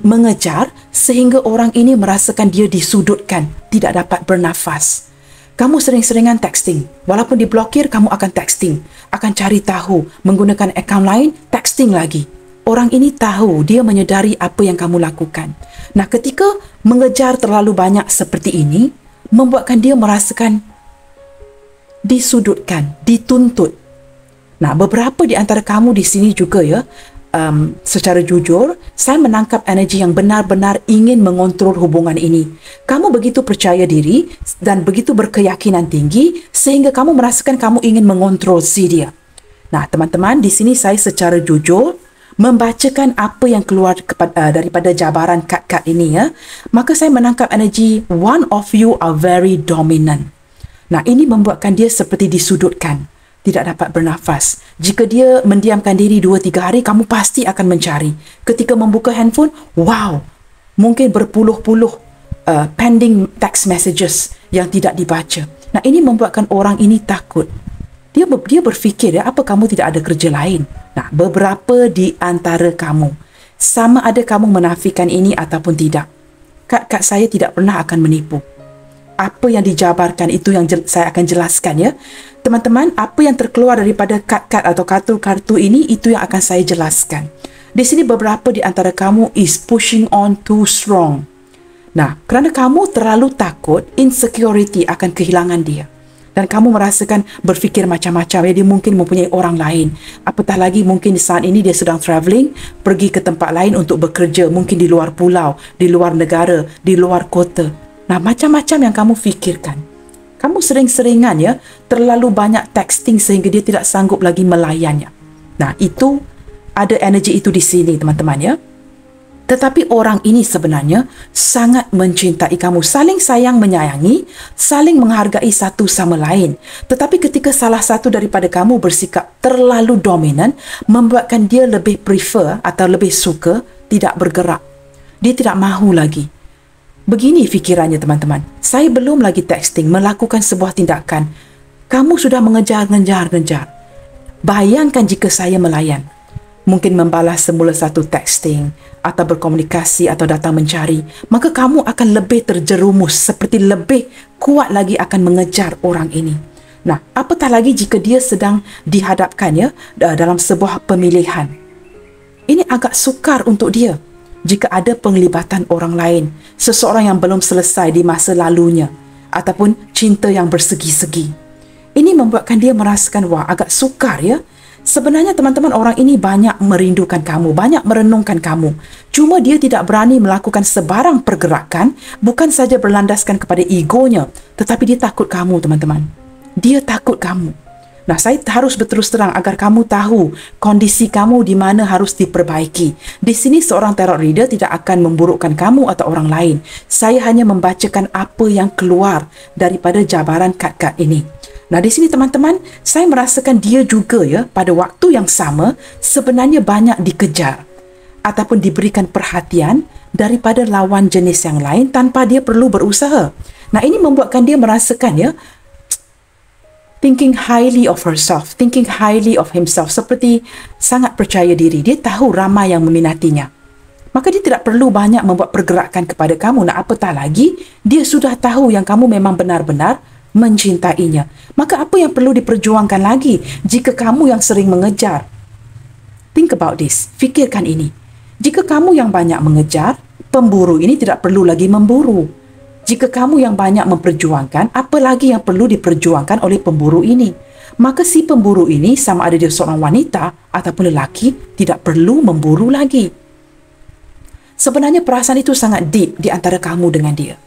mengejar sehingga orang ini merasakan dia disudutkan, tidak dapat bernafas. Kamu sering-seringan texting. Walaupun diblokir, kamu akan texting. Akan cari tahu, menggunakan akaun lain, texting lagi. Orang ini tahu, dia menyedari apa yang kamu lakukan. Nah, ketika mengejar terlalu banyak seperti ini, membuatkan dia merasakan disudutkan, dituntut. Nah, beberapa di antara kamu di sini juga ya, secara jujur, saya menangkap energi yang benar-benar ingin mengontrol hubungan ini. Kamu begitu percaya diri dan begitu berkeyakinan tinggi sehingga kamu merasakan kamu ingin mengontrol si dia. Nah, teman-teman, di sini saya secara jujur membacakan apa yang keluar daripada jabaran kad-kad ini ya, maka saya menangkap energi one of you are very dominant. Nah, ini membuatkan dia seperti disudutkan, tidak dapat bernafas. Jika dia mendiamkan diri 2-3 hari, kamu pasti akan mencari. Ketika membuka handphone, wow, mungkin berpuluh-puluh pending text messages yang tidak dibaca. Nah, ini membuatkan orang ini takut. Dia berfikir, ya, apa kamu tidak ada kerja lain? Nah, beberapa di antara kamu, sama ada kamu menafikan ini ataupun tidak. Kad-kad saya tidak pernah akan menipu. Apa yang dijabarkan itu yang saya akan jelaskan ya. Teman-teman, apa yang terkeluar daripada kad-kad atau kartu-kartu ini, itu yang akan saya jelaskan. Di sini beberapa di antara kamu is pushing on too strong. Nah, kerana kamu terlalu takut, insecurity akan kehilangan dia. Dan kamu merasakan berfikir macam-macam, ya, dia mungkin mempunyai orang lain. Apatah lagi mungkin saat ini dia sedang travelling, pergi ke tempat lain untuk bekerja, mungkin di luar pulau, di luar negara, di luar kota. Nah, macam-macam yang kamu fikirkan. Kamu sering-seringan ya, terlalu banyak texting sehingga dia tidak sanggup lagi melayannya. Nah, itu ada energi itu di sini, teman-teman ya. Tetapi orang ini sebenarnya sangat mencintai kamu, saling sayang menyayangi, saling menghargai satu sama lain. Tetapi ketika salah satu daripada kamu bersikap terlalu dominan, membuatkan dia lebih prefer atau lebih suka tidak bergerak. Dia tidak mahu lagi. Begini fikirannya teman-teman, saya belum lagi texting, melakukan sebuah tindakan. Kamu sudah mengejar. Bayangkan jika saya melayan. Mungkin membalas semula satu texting, atau berkomunikasi, atau datang mencari. Maka kamu akan lebih terjerumus, seperti lebih kuat lagi akan mengejar orang ini. Nah, apatah lagi jika dia sedang dihadapkan ya dalam sebuah pemilihan. Ini agak sukar untuk dia jika ada penglibatan orang lain, seseorang yang belum selesai di masa lalunya, ataupun cinta yang bersegi-segi. Ini membuatkan dia merasakan, wah, agak sukar ya. Sebenarnya teman-teman, orang ini banyak merindukan kamu, banyak merenungkan kamu. Cuma dia tidak berani melakukan sebarang pergerakan, bukan saja berlandaskan kepada egonya, tetapi dia takut kamu, teman-teman. Dia takut kamu. Nah, saya harus berterus terang agar kamu tahu kondisi kamu di mana harus diperbaiki. Di sini seorang tarot reader tidak akan memburukkan kamu atau orang lain. Saya hanya membacakan apa yang keluar daripada jabaran kad-kad ini. Nah, di sini teman-teman, saya merasakan dia juga ya pada waktu yang sama sebenarnya banyak dikejar ataupun diberikan perhatian daripada lawan jenis yang lain tanpa dia perlu berusaha. Nah, ini membuatkan dia merasakan ya thinking highly of herself, thinking highly of himself, seperti sangat percaya diri. Dia tahu ramai yang meminatinya. Maka dia tidak perlu banyak membuat pergerakan kepada kamu. Nah, apatah lagi, dia sudah tahu yang kamu memang benar-benar mencintainya. Maka apa yang perlu diperjuangkan lagi jika kamu yang sering mengejar? Think about this. Fikirkan ini. Jika kamu yang banyak mengejar, pemburu ini tidak perlu lagi memburu. Jika kamu yang banyak memperjuangkan, apa lagi yang perlu diperjuangkan oleh pemburu ini? Maka si pemburu ini, sama ada dia seorang wanita ataupun lelaki, tidak perlu memburu lagi. Sebenarnya perasaan itu sangat deep di antara kamu dengan dia.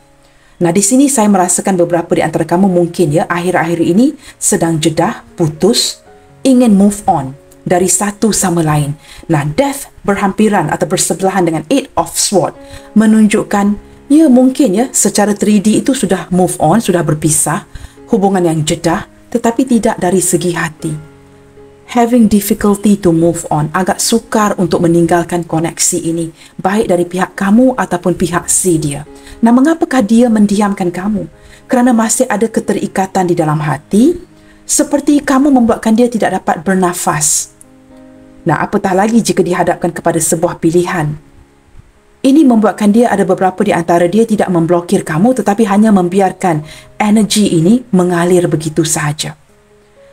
Nah, di sini saya merasakan beberapa di antara kamu mungkin ya akhir-akhir ini sedang jedah, putus, ingin move on dari satu sama lain. Nah, death berhampiran atau bersebelahan dengan Eight of Swords menunjukkan ya mungkin ya secara 3D itu sudah move on, sudah berpisah, hubungan yang jedah, tetapi tidak dari segi hati. Having difficulty to move on, agak sukar untuk meninggalkan koneksi ini, baik dari pihak kamu ataupun pihak si dia. Nah, mengapakah dia mendiamkan kamu? Kerana masih ada keterikatan di dalam hati, seperti kamu membuatkan dia tidak dapat bernafas. Nah, apatah lagi jika dihadapkan kepada sebuah pilihan. Ini membuatkan dia ada beberapa di antara dia tidak memblokir kamu, tetapi hanya membiarkan energi ini mengalir begitu sahaja.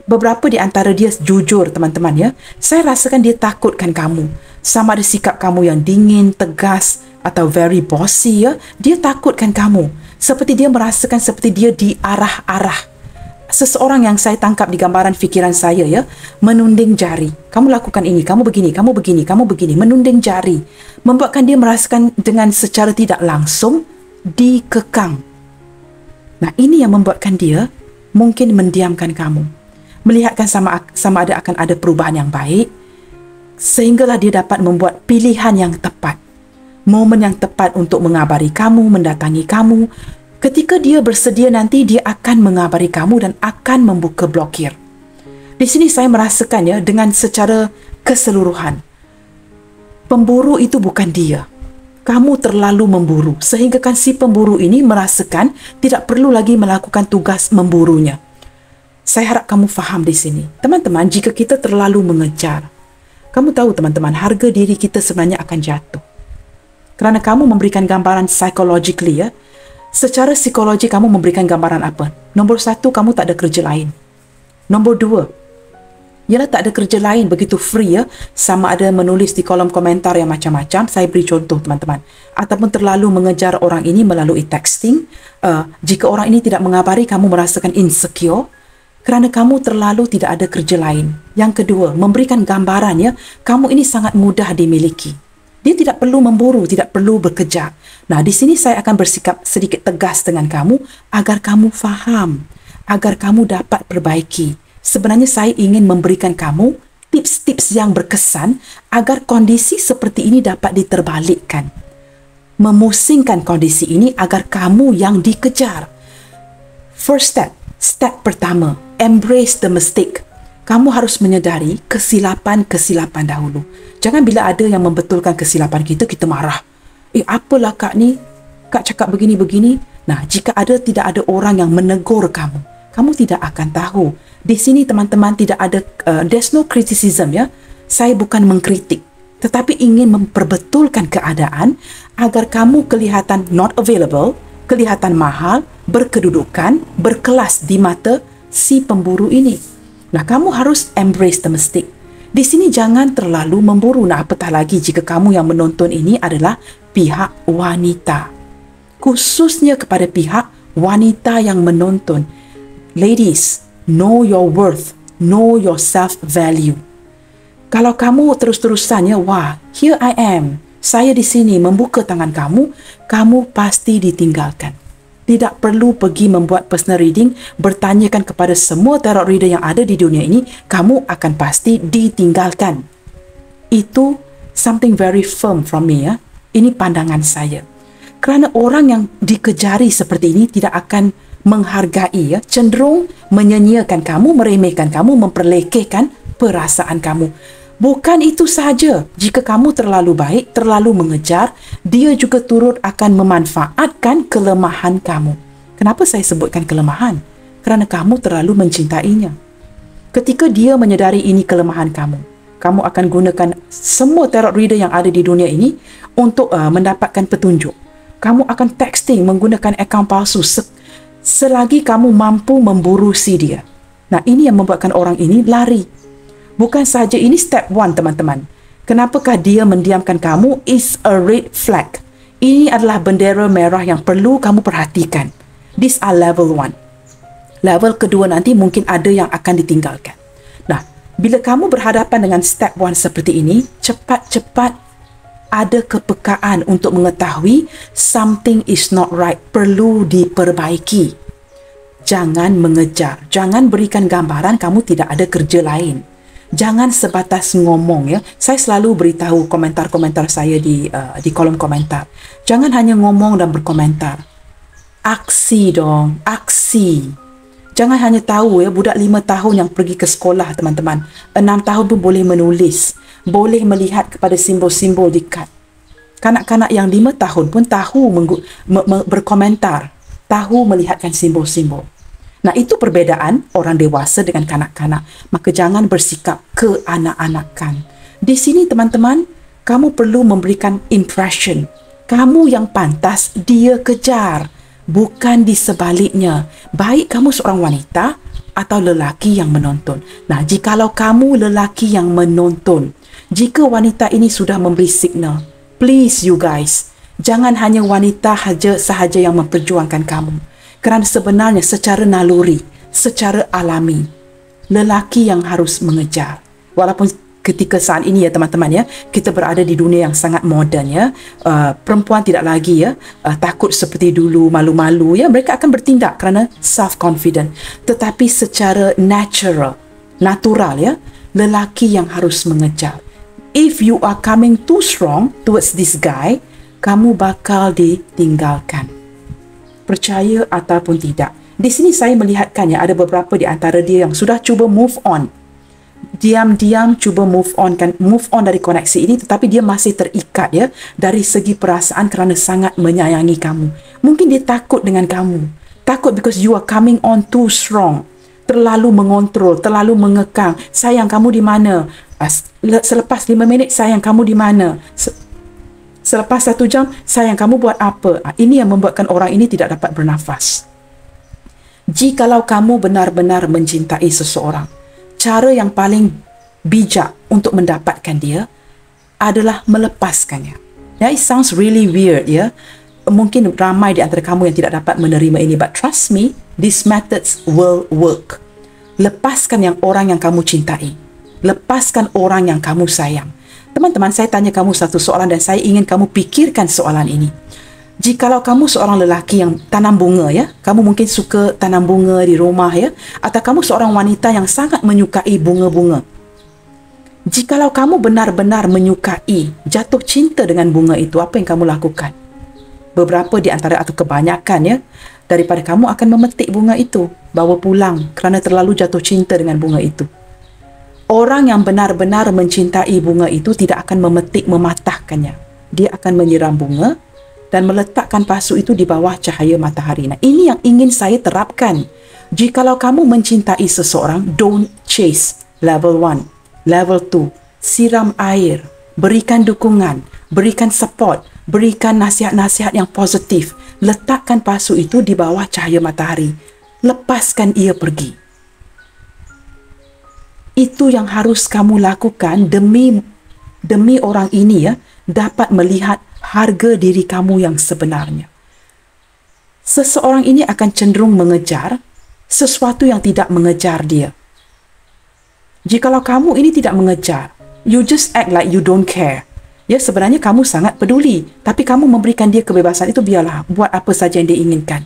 Beberapa di antara dia jujur, teman-teman ya. Saya rasakan dia takutkan kamu. Sama ada sikap kamu yang dingin, tegas atau very bossy ya. Dia takutkan kamu. Seperti dia merasakan seperti dia diarah-arah. Seseorang yang saya tangkap di gambaran fikiran saya ya, menunding jari. Kamu lakukan ini, kamu begini, kamu begini, kamu begini. Menunding jari. Membuatkan dia merasakan dengan secara tidak langsung dikekang. Nah, ini yang membuatkan dia mungkin mendiamkan kamu. Melihatkan sama ada akan ada perubahan yang baik, sehinggalah dia dapat membuat pilihan yang tepat, momen yang tepat untuk mengabari kamu, mendatangi kamu. Ketika dia bersedia nanti, dia akan mengabari kamu dan akan membuka blokir. Di sini saya merasakan ya dengan secara keseluruhan, pemburu itu bukan dia. Kamu terlalu memburu, sehingga kan si pemburu ini merasakan tidak perlu lagi melakukan tugas memburunya. Saya harap kamu faham di sini. Teman-teman, jika kita terlalu mengejar, kamu tahu teman-teman, harga diri kita sebenarnya akan jatuh. Kerana kamu memberikan gambaran psychologically ya. Secara psikologi kamu memberikan gambaran apa? Nombor 1, kamu tak ada kerja lain. Nombor 2, ialah tak ada kerja lain begitu free ya. Sama ada menulis di kolom komentar yang macam-macam. Saya beri contoh teman-teman. Ataupun terlalu mengejar orang ini melalui texting. Jika orang ini tidak mengabari, kamu merasakan insecure. Kerana kamu terlalu tidak ada kerja lain. Yang kedua, memberikan gambaran ya, kamu ini sangat mudah dimiliki. Dia tidak perlu memburu, tidak perlu bekerja. Nah, di sini saya akan bersikap sedikit tegas dengan kamu agar kamu faham, agar kamu dapat perbaiki. Sebenarnya saya ingin memberikan kamu tips-tips yang berkesan agar kondisi seperti ini dapat diterbalikkan. Memusingkan kondisi ini agar kamu yang dikejar. First step. Step pertama, embrace the mistake. Kamu harus menyedari kesilapan-kesilapan dahulu. Jangan bila ada yang membetulkan kesilapan kita, kita marah. Apalah kak ni? Kak cakap begini-begini. Nah, jika tidak ada orang yang menegur kamu, kamu tidak akan tahu. Di sini teman-teman tidak ada, there's no criticism ya. Saya bukan mengkritik, tetapi ingin memperbetulkan keadaan agar kamu kelihatan not available, kelihatan mahal, berkedudukan, berkelas di mata si pemburu ini. Nah, kamu harus embrace the mistake. Di sini jangan terlalu memburu. Nah, apatah lagi jika kamu yang menonton ini adalah pihak wanita. Khususnya kepada pihak wanita yang menonton. Ladies, know your worth. Know your self-value. Kalau kamu terus-terusannya, wah, here I am, saya di sini membuka tangan kamu, kamu pasti ditinggalkan. Tidak perlu pergi membuat personal reading, bertanyakan kepada semua tarot reader yang ada di dunia ini, kamu akan pasti ditinggalkan. Itu something very firm from me, ya. Ini pandangan saya. Kerana orang yang dikejari seperti ini tidak akan menghargai, ya, cenderung menyanyiakan kamu, meremehkan kamu, memperlekehkan perasaan kamu. Bukan itu sahaja, jika kamu terlalu baik, terlalu mengejar, dia juga turut akan memanfaatkan kelemahan kamu. Kenapa saya sebutkan kelemahan? Kerana kamu terlalu mencintainya. Ketika dia menyedari ini kelemahan kamu, kamu akan gunakan semua tarot reader yang ada di dunia ini untuk mendapatkan petunjuk. Kamu akan texting menggunakan akaun palsu selagi kamu mampu memburu si dia. Nah, ini yang membuatkan orang ini lari. Bukan sahaja ini step 1, teman-teman. Kenapakah dia mendiamkan kamu? Is a red flag. Ini adalah bendera merah yang perlu kamu perhatikan. These are level 1. Level kedua nanti mungkin ada yang akan ditinggalkan. Nah, bila kamu berhadapan dengan step 1 seperti ini, cepat-cepat ada kepekaan untuk mengetahui something is not right, perlu diperbaiki. Jangan mengejar, jangan berikan gambaran kamu tidak ada kerja lain. Jangan sebatas ngomong, ya. Saya selalu beritahu komentar-komentar saya di kolom komentar. Jangan hanya ngomong dan berkomentar. Aksi dong, aksi. Jangan hanya tahu, ya, budak 5 tahun yang pergi ke sekolah, teman-teman. 6 tahun pun boleh menulis, boleh melihat kepada simbol-simbol di kad. Kanak-kanak yang 5 tahun pun tahu berkomentar, tahu melihatkan simbol-simbol. Nah, itu perbezaan orang dewasa dengan kanak-kanak. Maka jangan bersikap keanak-anakan. Di sini, teman-teman, kamu perlu memberikan impression. Kamu yang pantas dia kejar. Bukan di sebaliknya. Baik kamu seorang wanita atau lelaki yang menonton. Nah, jikalau kamu lelaki yang menonton, jika wanita ini sudah memberi signal, please you guys, jangan hanya wanita sahaja yang memperjuangkan kamu. Kerana sebenarnya secara naluri, secara alami, lelaki yang harus mengejar. Walaupun ketika saat ini, ya teman-teman, ya, kita berada di dunia yang sangat moden, ya, perempuan tidak lagi, ya, takut seperti dulu, malu-malu, ya, mereka akan bertindak kerana self-confident. Tetapi secara natural, ya, lelaki yang harus mengejar. If you are coming too strong towards this guy, kamu bakal ditinggalkan. Percaya ataupun tidak. Di sini saya melihatkannya ada beberapa di antara dia yang sudah cuba move on. Diam-diam cuba move on dari koneksi ini, tetapi dia masih terikat, ya, dari segi perasaan kerana sangat menyayangi kamu. Mungkin dia takut dengan kamu. Takut because you are coming on too strong. Terlalu mengontrol, terlalu mengekang. Sayang, kamu di mana? Selepas 5 minit, sayang, kamu di mana? Selepas 1 jam, sayang, kamu buat apa? Ini yang membuatkan orang ini tidak dapat bernafas. Jikalau kamu benar-benar mencintai seseorang, cara yang paling bijak untuk mendapatkan dia adalah melepaskannya. It sounds really weird, ya. Mungkin ramai di antara kamu yang tidak dapat menerima ini, but trust me, these methods will work. Lepaskan orang yang kamu cintai. Lepaskan orang yang kamu sayang. Teman-teman, saya tanya kamu satu soalan dan saya ingin kamu pikirkan soalan ini. Jikalau kamu seorang lelaki yang tanam bunga, ya, kamu mungkin suka tanam bunga di rumah, ya, atau kamu seorang wanita yang sangat menyukai bunga-bunga. Jikalau kamu benar-benar menyukai, jatuh cinta dengan bunga itu, apa yang kamu lakukan? Beberapa di antara atau kebanyakan, ya, daripada kamu akan memetik bunga itu, bawa pulang kerana terlalu jatuh cinta dengan bunga itu. Orang yang benar-benar mencintai bunga itu tidak akan memetik, mematahkannya. Dia akan menyiram bunga dan meletakkan pasu itu di bawah cahaya matahari. Nah, ini yang ingin saya terapkan. Jikalau kamu mencintai seseorang, don't chase. Level 1, level 2, siram air, berikan dukungan, berikan support, berikan nasihat-nasihat yang positif. Letakkan pasu itu di bawah cahaya matahari. Lepaskan ia pergi. Itu yang harus kamu lakukan demi orang ini ya dapat melihat harga diri kamu yang sebenarnya. Seseorang ini akan cenderung mengejar sesuatu yang tidak mengejar dia. Jikalau kamu ini tidak mengejar, you just act like you don't care. Ya, sebenarnya kamu sangat peduli, tapi kamu memberikan dia kebebasan itu, biarlah buat apa saja yang dia inginkan.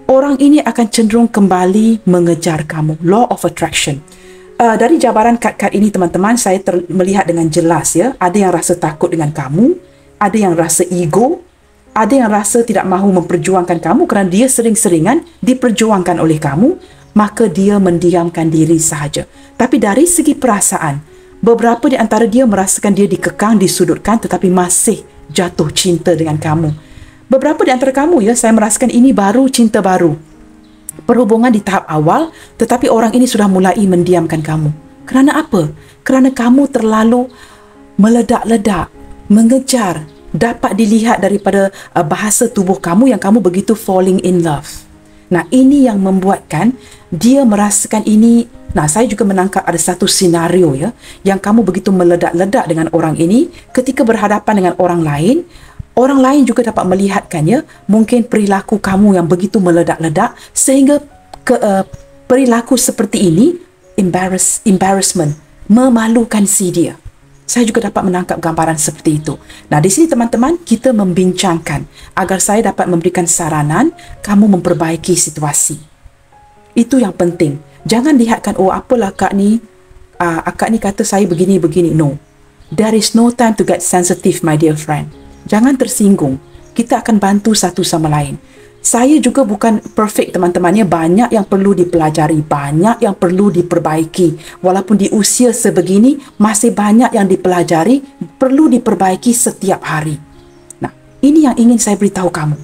Orang ini akan cenderung kembali mengejar kamu. Law of attraction. Dari jabaran kad-kad ini teman-teman, saya melihat dengan jelas ya, ada yang rasa takut dengan kamu, ada yang rasa ego, ada yang rasa tidak mahu memperjuangkan kamu kerana dia sering-seringan diperjuangkan oleh kamu, maka dia mendiamkan diri sahaja. Tapi dari segi perasaan, beberapa di antara dia merasakan dia dikekang, disudutkan, tetapi masih jatuh cinta dengan kamu. Beberapa di antara kamu ya, saya merasakan ini baru cinta baru. Perhubungan di tahap awal, tetapi orang ini sudah mulai mendiamkan kamu. Kerana apa? Kerana kamu terlalu meledak-ledak, mengejar, dapat dilihat daripada bahasa tubuh kamu yang kamu begitu falling in love. Nah, ini yang membuatkan dia merasakan ini. Nah, saya juga menangkap ada satu senario ya, yang kamu begitu meledak-ledak dengan orang ini, ketika berhadapan dengan orang lain juga dapat melihatkannya, mungkin perilaku kamu yang begitu meledak-ledak, sehingga perilaku seperti ini, embarrassment, memalukan si dia. Saya juga dapat menangkap gambaran seperti itu. Nah, di sini teman-teman, kita membincangkan agar saya dapat memberikan saranan, kamu memperbaiki situasi. Itu yang penting. Jangan lihatkan, oh apalah akak ni kata saya begini-begini. No. There is no time to get sensitive, my dear friend. Jangan tersinggung. Kita akan bantu satu sama lain. Saya juga bukan perfect teman-temannya. Banyak yang perlu dipelajari. Banyak yang perlu diperbaiki. Walaupun di usia sebegini, masih banyak yang dipelajari. Perlu diperbaiki setiap hari. Nah, ini yang ingin saya beritahu kamu.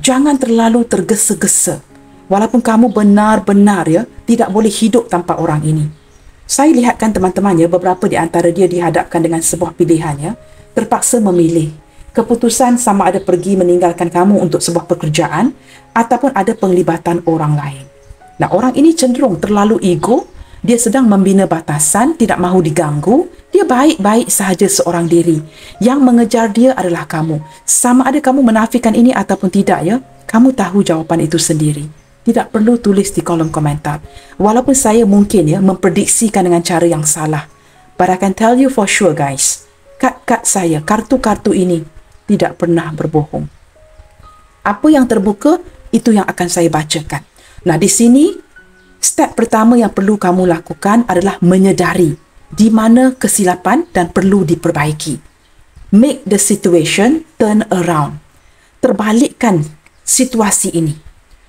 Jangan terlalu tergesa-gesa. Walaupun kamu benar-benar ya, tidak boleh hidup tanpa orang ini. Saya lihatkan teman-temannya, beberapa di antara dia dihadapkan dengan sebuah pilihannya, terpaksa memilih. Keputusan sama ada pergi meninggalkan kamu untuk sebuah pekerjaan ataupun ada penglibatan orang lain. Nah, orang ini cenderung terlalu ego, dia sedang membina batasan, tidak mahu diganggu, dia baik-baik sahaja seorang diri. Yang mengejar dia adalah kamu. Sama ada kamu menafikan ini ataupun tidak ya, kamu tahu jawapan itu sendiri. Tidak perlu tulis di kolom komentar. Walaupun saya mungkin ya memprediksikan dengan cara yang salah. But I can tell you for sure guys, kad-kad saya, kartu-kartu ini tidak pernah berbohong. Apa yang terbuka, itu yang akan saya bacakan. Nah, di sini, step pertama yang perlu kamu lakukan adalah menyedari di mana kesilapan dan perlu diperbaiki. Make the situation turn around. Terbalikkan situasi ini.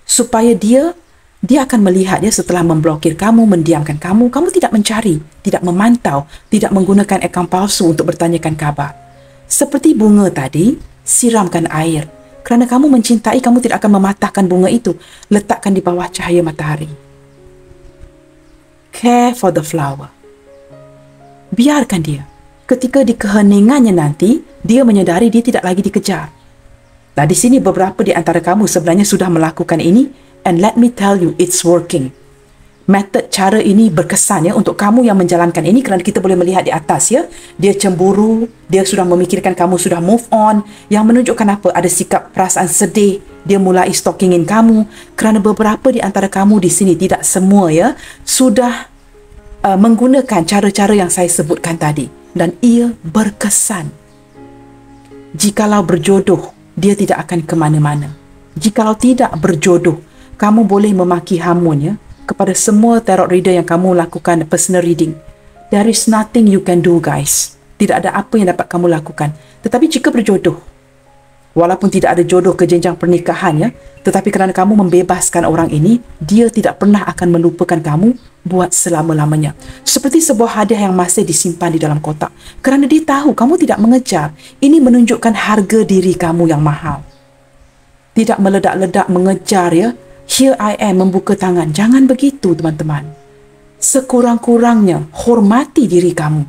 Supaya dia akan melihat ya, setelah memblokir kamu, mendiamkan kamu, kamu tidak mencari, tidak memantau, tidak menggunakan akaun palsu untuk bertanyakan kabar. Seperti bunga tadi, siramkan air. Kerana kamu mencintai, kamu tidak akan mematahkan bunga itu. Letakkan di bawah cahaya matahari. Care for the flower. Biarkan dia. Ketika di keheningannya nanti, dia menyadari dia tidak lagi dikejar. Nah, di sini beberapa di antara kamu sebenarnya sudah melakukan ini, and let me tell you, it's working. Metod cara ini berkesan ya untuk kamu yang menjalankan ini, kerana kita boleh melihat di atas ya, dia cemburu, dia sudah memikirkan kamu sudah move on, yang menunjukkan apa? Ada sikap perasaan sedih, dia mulai stalkingin kamu, kerana beberapa di antara kamu di sini, tidak semua ya, sudah menggunakan cara-cara yang saya sebutkan tadi, dan ia berkesan. Jikalau berjodoh, dia tidak akan ke mana-mana. Jikalau tidak berjodoh, kamu boleh memaki hamun ya, kepada semua tarot reader yang kamu lakukan personal reading. There is nothing you can do guys. Tidak ada apa yang dapat kamu lakukan. Tetapi jika berjodoh, walaupun tidak ada jodoh ke jenjang pernikahan ya, tetapi kerana kamu membebaskan orang ini, dia tidak pernah akan melupakan kamu buat selama-lamanya. Seperti sebuah hadiah yang masih disimpan di dalam kotak. Kerana dia tahu kamu tidak mengejar. Ini menunjukkan harga diri kamu yang mahal. Tidak meledak-ledak mengejar ya. Here I am, membuka tangan. Jangan begitu teman-teman. Sekurang-kurangnya hormati diri kamu.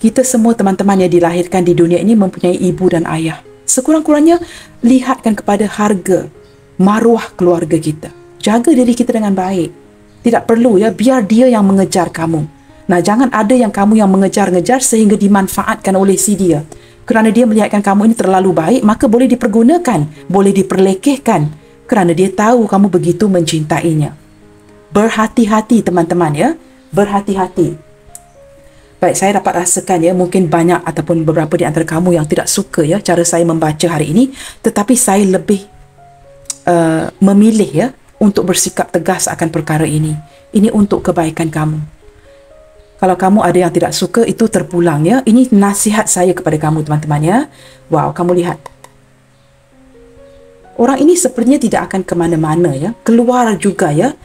Kita semua teman-teman yang dilahirkan di dunia ini mempunyai ibu dan ayah. Sekurang-kurangnya lihatkan kepada harga maruah keluarga kita. Jaga diri kita dengan baik. Tidak perlu ya, biar dia yang mengejar kamu. Nah, jangan ada yang kamu yang mengejar-ngejar sehingga dimanfaatkan oleh si dia. Kerana dia melihatkan kamu ini terlalu baik, maka boleh dipergunakan, boleh diperlekehkan. Kerana dia tahu kamu begitu mencintainya. Berhati-hati teman-teman ya, berhati-hati. Baik, saya dapat rasakan ya, mungkin banyak ataupun beberapa di antara kamu yang tidak suka ya cara saya membaca hari ini, tetapi saya lebih memilih ya untuk bersikap tegas akan perkara ini. Ini untuk kebaikan kamu. Kalau kamu ada yang tidak suka, itu terpulang ya. Ini nasihat saya kepada kamu teman-teman ya. Wow, kamu lihat. Orang ini sepertinya tidak akan ke mana-mana ya. Keluar juga ya,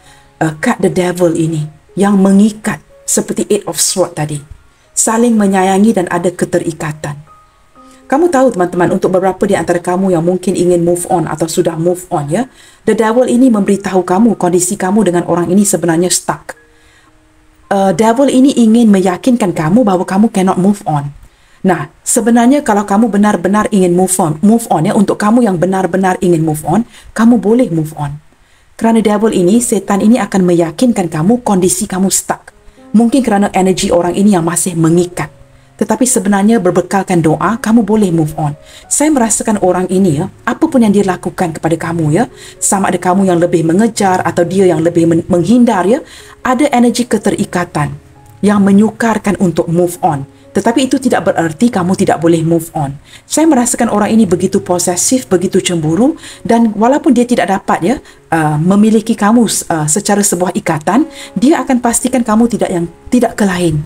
cut the devil ini yang mengikat seperti Eight of Swords tadi. Saling menyayangi dan ada keterikatan. Kamu tahu teman-teman, untuk beberapa di antara kamu yang mungkin ingin move on atau sudah move on ya, the devil ini memberitahu kamu kondisi kamu dengan orang ini sebenarnya stuck. Devil ini ingin meyakinkan kamu bahawa kamu cannot move on. Nah, sebenarnya kalau kamu benar-benar ingin move on ya, untuk kamu yang benar-benar ingin move on, kamu boleh move on. Kerana devil ini, setan ini akan meyakinkan kamu kondisi kamu stuck. Mungkin kerana energi orang ini yang masih mengikat. Tetapi sebenarnya berbekalkan doa, kamu boleh move on. Saya merasakan orang ini ya, apa pun yang dia lakukan kepada kamu ya, sama ada kamu yang lebih mengejar atau dia yang lebih menghindar ya, ada energi keterikatan yang menyukarkan untuk move on. Tetapi itu tidak bererti kamu tidak boleh move on. Saya merasakan orang ini begitu posesif, begitu cemburu, dan walaupun dia tidak dapat ya memiliki kamu secara sebuah ikatan, dia akan pastikan kamu tidak ke lain.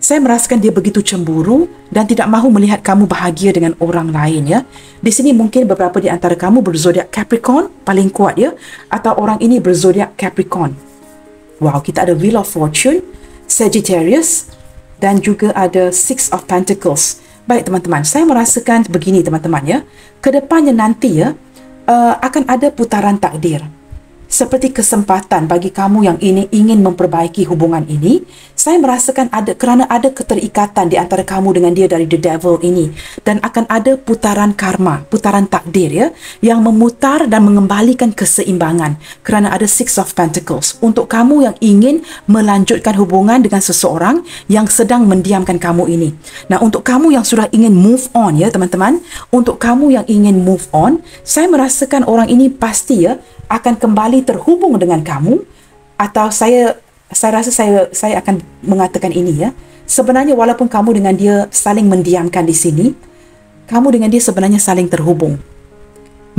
Saya merasakan dia begitu cemburu dan tidak mahu melihat kamu bahagia dengan orang lain ya. Di sini mungkin beberapa di antara kamu berzodiak Capricorn paling kuat ya, atau orang ini berzodiak Capricorn. Wow, kita ada Wheel of Fortune, Sagittarius, dan juga ada Six of Pentacles. Baik teman-teman, saya merasakan begini teman-teman ya. Kedepannya nanti ya, akan ada putaran takdir. Seperti kesempatan bagi kamu yang ingin memperbaiki hubungan ini. Saya merasakan kerana ada keterikatan di antara kamu dengan dia dari the devil ini. Dan akan ada putaran karma, putaran takdir ya, yang memutar dan mengembalikan keseimbangan. Kerana ada Six of Pentacles. Untuk kamu yang ingin melanjutkan hubungan dengan seseorang yang sedang mendiamkan kamu ini. Nah, untuk kamu yang sudah ingin move on ya teman-teman. Untuk kamu yang ingin move on, saya merasakan orang ini pasti ya akan kembali terhubung dengan kamu. Atau saya rasa saya akan mengatakan ini ya. Sebenarnya walaupun kamu dengan dia saling mendiamkan di sini, kamu dengan dia sebenarnya saling terhubung.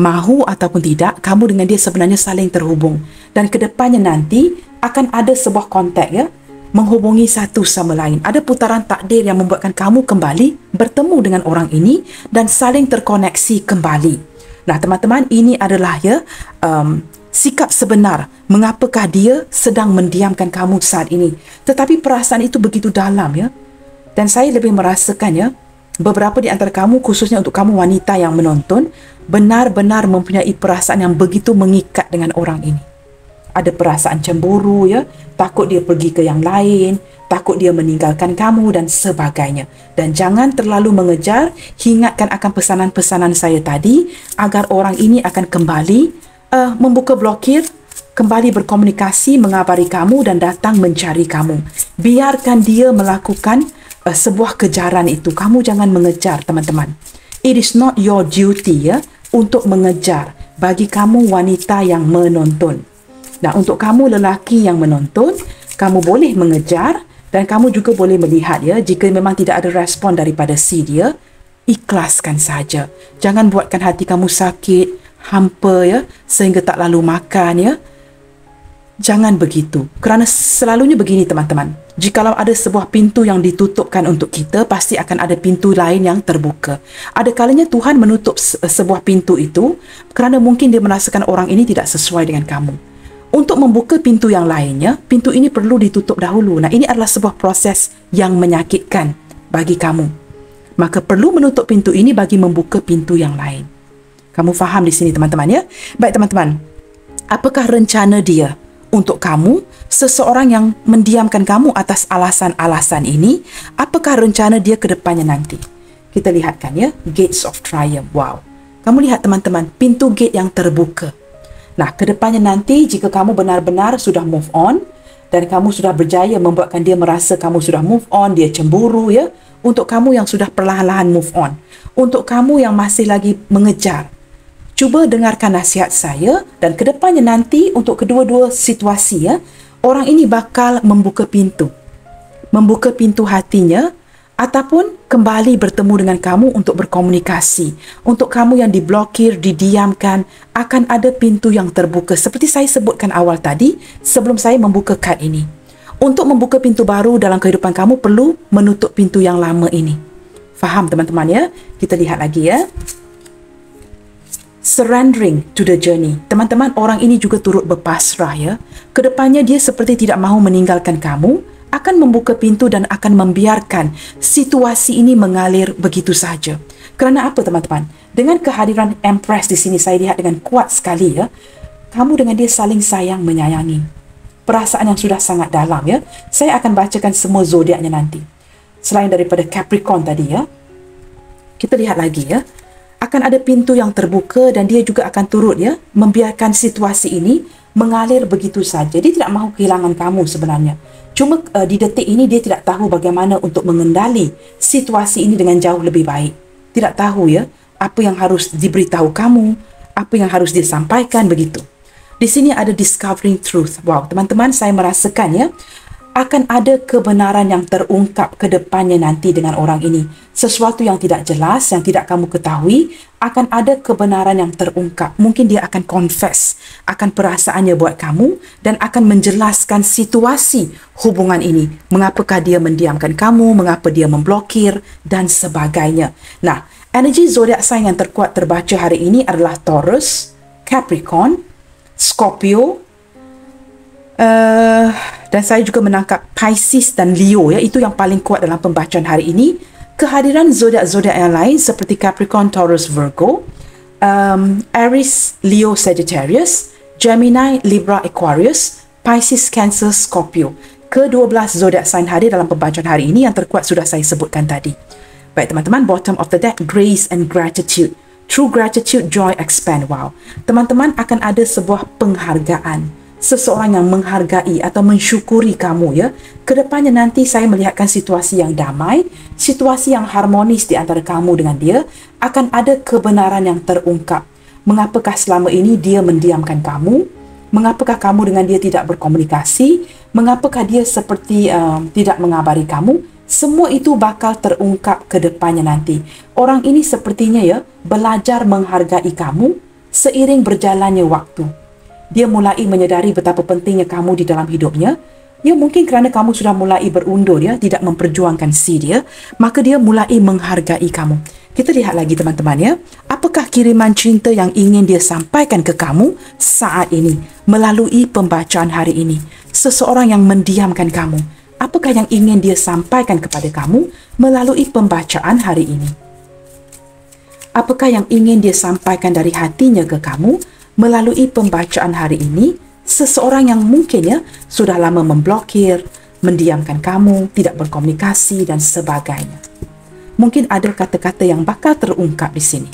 Mahu ataupun tidak, kamu dengan dia sebenarnya saling terhubung. Dan kedepannya nanti akan ada sebuah kontak ya, menghubungi satu sama lain. Ada putaran takdir yang membuatkan kamu kembali bertemu dengan orang ini dan saling terkoneksi kembali. Nah teman-teman, ini adalah ya sikap sebenar mengapakah dia sedang mendiamkan kamu saat ini. Tetapi perasaan itu begitu dalam ya. Dan saya lebih merasakan ya, beberapa di antara kamu, khususnya untuk kamu wanita yang menonton, benar-benar mempunyai perasaan yang begitu mengikat dengan orang ini. Ada perasaan cemburu ya, takut dia pergi ke yang lain, takut dia meninggalkan kamu dan sebagainya. Dan jangan terlalu mengejar, ingatkan akan pesanan-pesanan saya tadi agar orang ini akan kembali membuka blokir, kembali berkomunikasi, mengabari kamu dan datang mencari kamu. Biarkan dia melakukan sebuah kejaran itu. Kamu jangan mengejar teman-teman. It is not your duty ya untuk mengejar bagi kamu wanita yang menonton. Nah, untuk kamu lelaki yang menonton, kamu boleh mengejar dan kamu juga boleh melihat ya, jika memang tidak ada respon daripada si dia, ikhlaskan saja. Jangan buatkan hati kamu sakit, hampa ya, sehingga tak lalu makan ya. Jangan begitu. Kerana selalunya begini teman-teman. Jikalau ada sebuah pintu yang ditutupkan untuk kita, pasti akan ada pintu lain yang terbuka. Ada kalanya Tuhan menutup sebuah pintu itu kerana mungkin dia merasakan orang ini tidak sesuai dengan kamu. Untuk membuka pintu yang lainnya, pintu ini perlu ditutup dahulu. Nah, ini adalah sebuah proses yang menyakitkan bagi kamu. Maka perlu menutup pintu ini bagi membuka pintu yang lain. Kamu faham di sini teman-teman ya? Baik teman-teman, apakah rencana dia untuk kamu, seseorang yang mendiamkan kamu atas alasan-alasan ini? Apakah rencana dia ke depannya nanti? Kita lihatkan ya, Gates of Triumph. Wow. Kamu lihat teman-teman, pintu gate yang terbuka. Nah, kedepannya nanti jika kamu benar-benar sudah move on dan kamu sudah berjaya membuatkan dia merasa kamu sudah move on, dia cemburu ya, untuk kamu yang sudah perlahan-lahan move on, untuk kamu yang masih lagi mengejar, cuba dengarkan nasihat saya dan kedepannya nanti untuk kedua-dua situasi ya, orang ini bakal membuka pintu hatinya ataupun kembali bertemu dengan kamu untuk berkomunikasi. Untuk kamu yang diblokir, didiamkan, akan ada pintu yang terbuka. Seperti saya sebutkan awal tadi sebelum saya membuka kad ini. Untuk membuka pintu baru dalam kehidupan kamu perlu menutup pintu yang lama ini. Faham teman-teman ya? Kita lihat lagi ya. Surrendering to the journey. Teman-teman, orang ini juga turut berpasrah ya. Kedepannya dia seperti tidak mahu meninggalkan kamu, akan membuka pintu dan akan membiarkan situasi ini mengalir begitu saja. Kerana apa teman-teman? Dengan kehadiran Empress di sini saya lihat dengan kuat sekali ya. Kamu dengan dia saling sayang menyayangi. Perasaan yang sudah sangat dalam ya. Saya akan bacakan semua zodiaknya nanti. Selain daripada Capricorn tadi ya. Kita lihat lagi ya. Akan ada pintu yang terbuka dan dia juga akan turut ya membiarkan situasi ini mengalir begitu saja. Dia tidak mahu kehilangan kamu sebenarnya. Cuma di detik ini dia tidak tahu bagaimana untuk mengendali situasi ini dengan jauh lebih baik. Tidak tahu ya apa yang harus diberitahu kamu, apa yang harus disampaikan begitu. Di sini ada discovering truth. Wow, teman-teman, saya merasakan ya akan ada kebenaran yang terungkap ke depannya nanti dengan orang ini. Sesuatu yang tidak jelas, yang tidak kamu ketahui, akan ada kebenaran yang terungkap. Mungkin dia akan confess akan perasaannya buat kamu dan akan menjelaskan situasi hubungan ini. Mengapakah dia mendiamkan kamu, mengapa dia memblokir dan sebagainya. Nah, energi zodiak sign yang terkuat terbaca hari ini adalah Taurus, Capricorn, Scorpio, dan saya juga menangkap Pisces dan Leo ya, itu yang paling kuat dalam pembacaan hari ini. Kehadiran zodiak-zodiak yang lain seperti Capricorn, Taurus, Virgo, Aries, Leo, Sagittarius, Gemini, Libra, Aquarius, Pisces, Cancer, Scorpio. Ke-12 zodiak sign hadir dalam pembacaan hari ini yang terkuat sudah saya sebutkan tadi. Baik teman-teman, bottom of the deck, grace and gratitude. True gratitude, joy, expand. Wow. Teman-teman akan ada sebuah penghargaan. Seseorang yang menghargai atau mensyukuri kamu ya. Kedepannya nanti saya melihatkan situasi yang damai, situasi yang harmonis di antara kamu dengan dia, akan ada kebenaran yang terungkap. Mengapakah selama ini dia mendiamkan kamu? Mengapakah kamu dengan dia tidak berkomunikasi? Mengapakah dia seperti tidak mengabari kamu? Semua itu bakal terungkap ke depannya nanti. Orang ini sepertinya ya belajar menghargai kamu seiring berjalannya waktu. Dia mulai menyedari betapa pentingnya kamu di dalam hidupnya. Ya mungkin kerana kamu sudah mulai berundur ya, tidak memperjuangkan si dia, maka dia mulai menghargai kamu. Kita lihat lagi teman-teman ya. Apakah kiriman cinta yang ingin dia sampaikan ke kamu saat ini melalui pembacaan hari ini? Seseorang yang mendiamkan kamu. Apakah yang ingin dia sampaikan kepada kamu melalui pembacaan hari ini? Apakah yang ingin dia sampaikan dari hatinya ke kamu melalui pembacaan hari ini? Seseorang yang mungkin ya sudah lama memblokir, mendiamkan kamu, tidak berkomunikasi dan sebagainya. Mungkin ada kata-kata yang bakal terungkap di sini.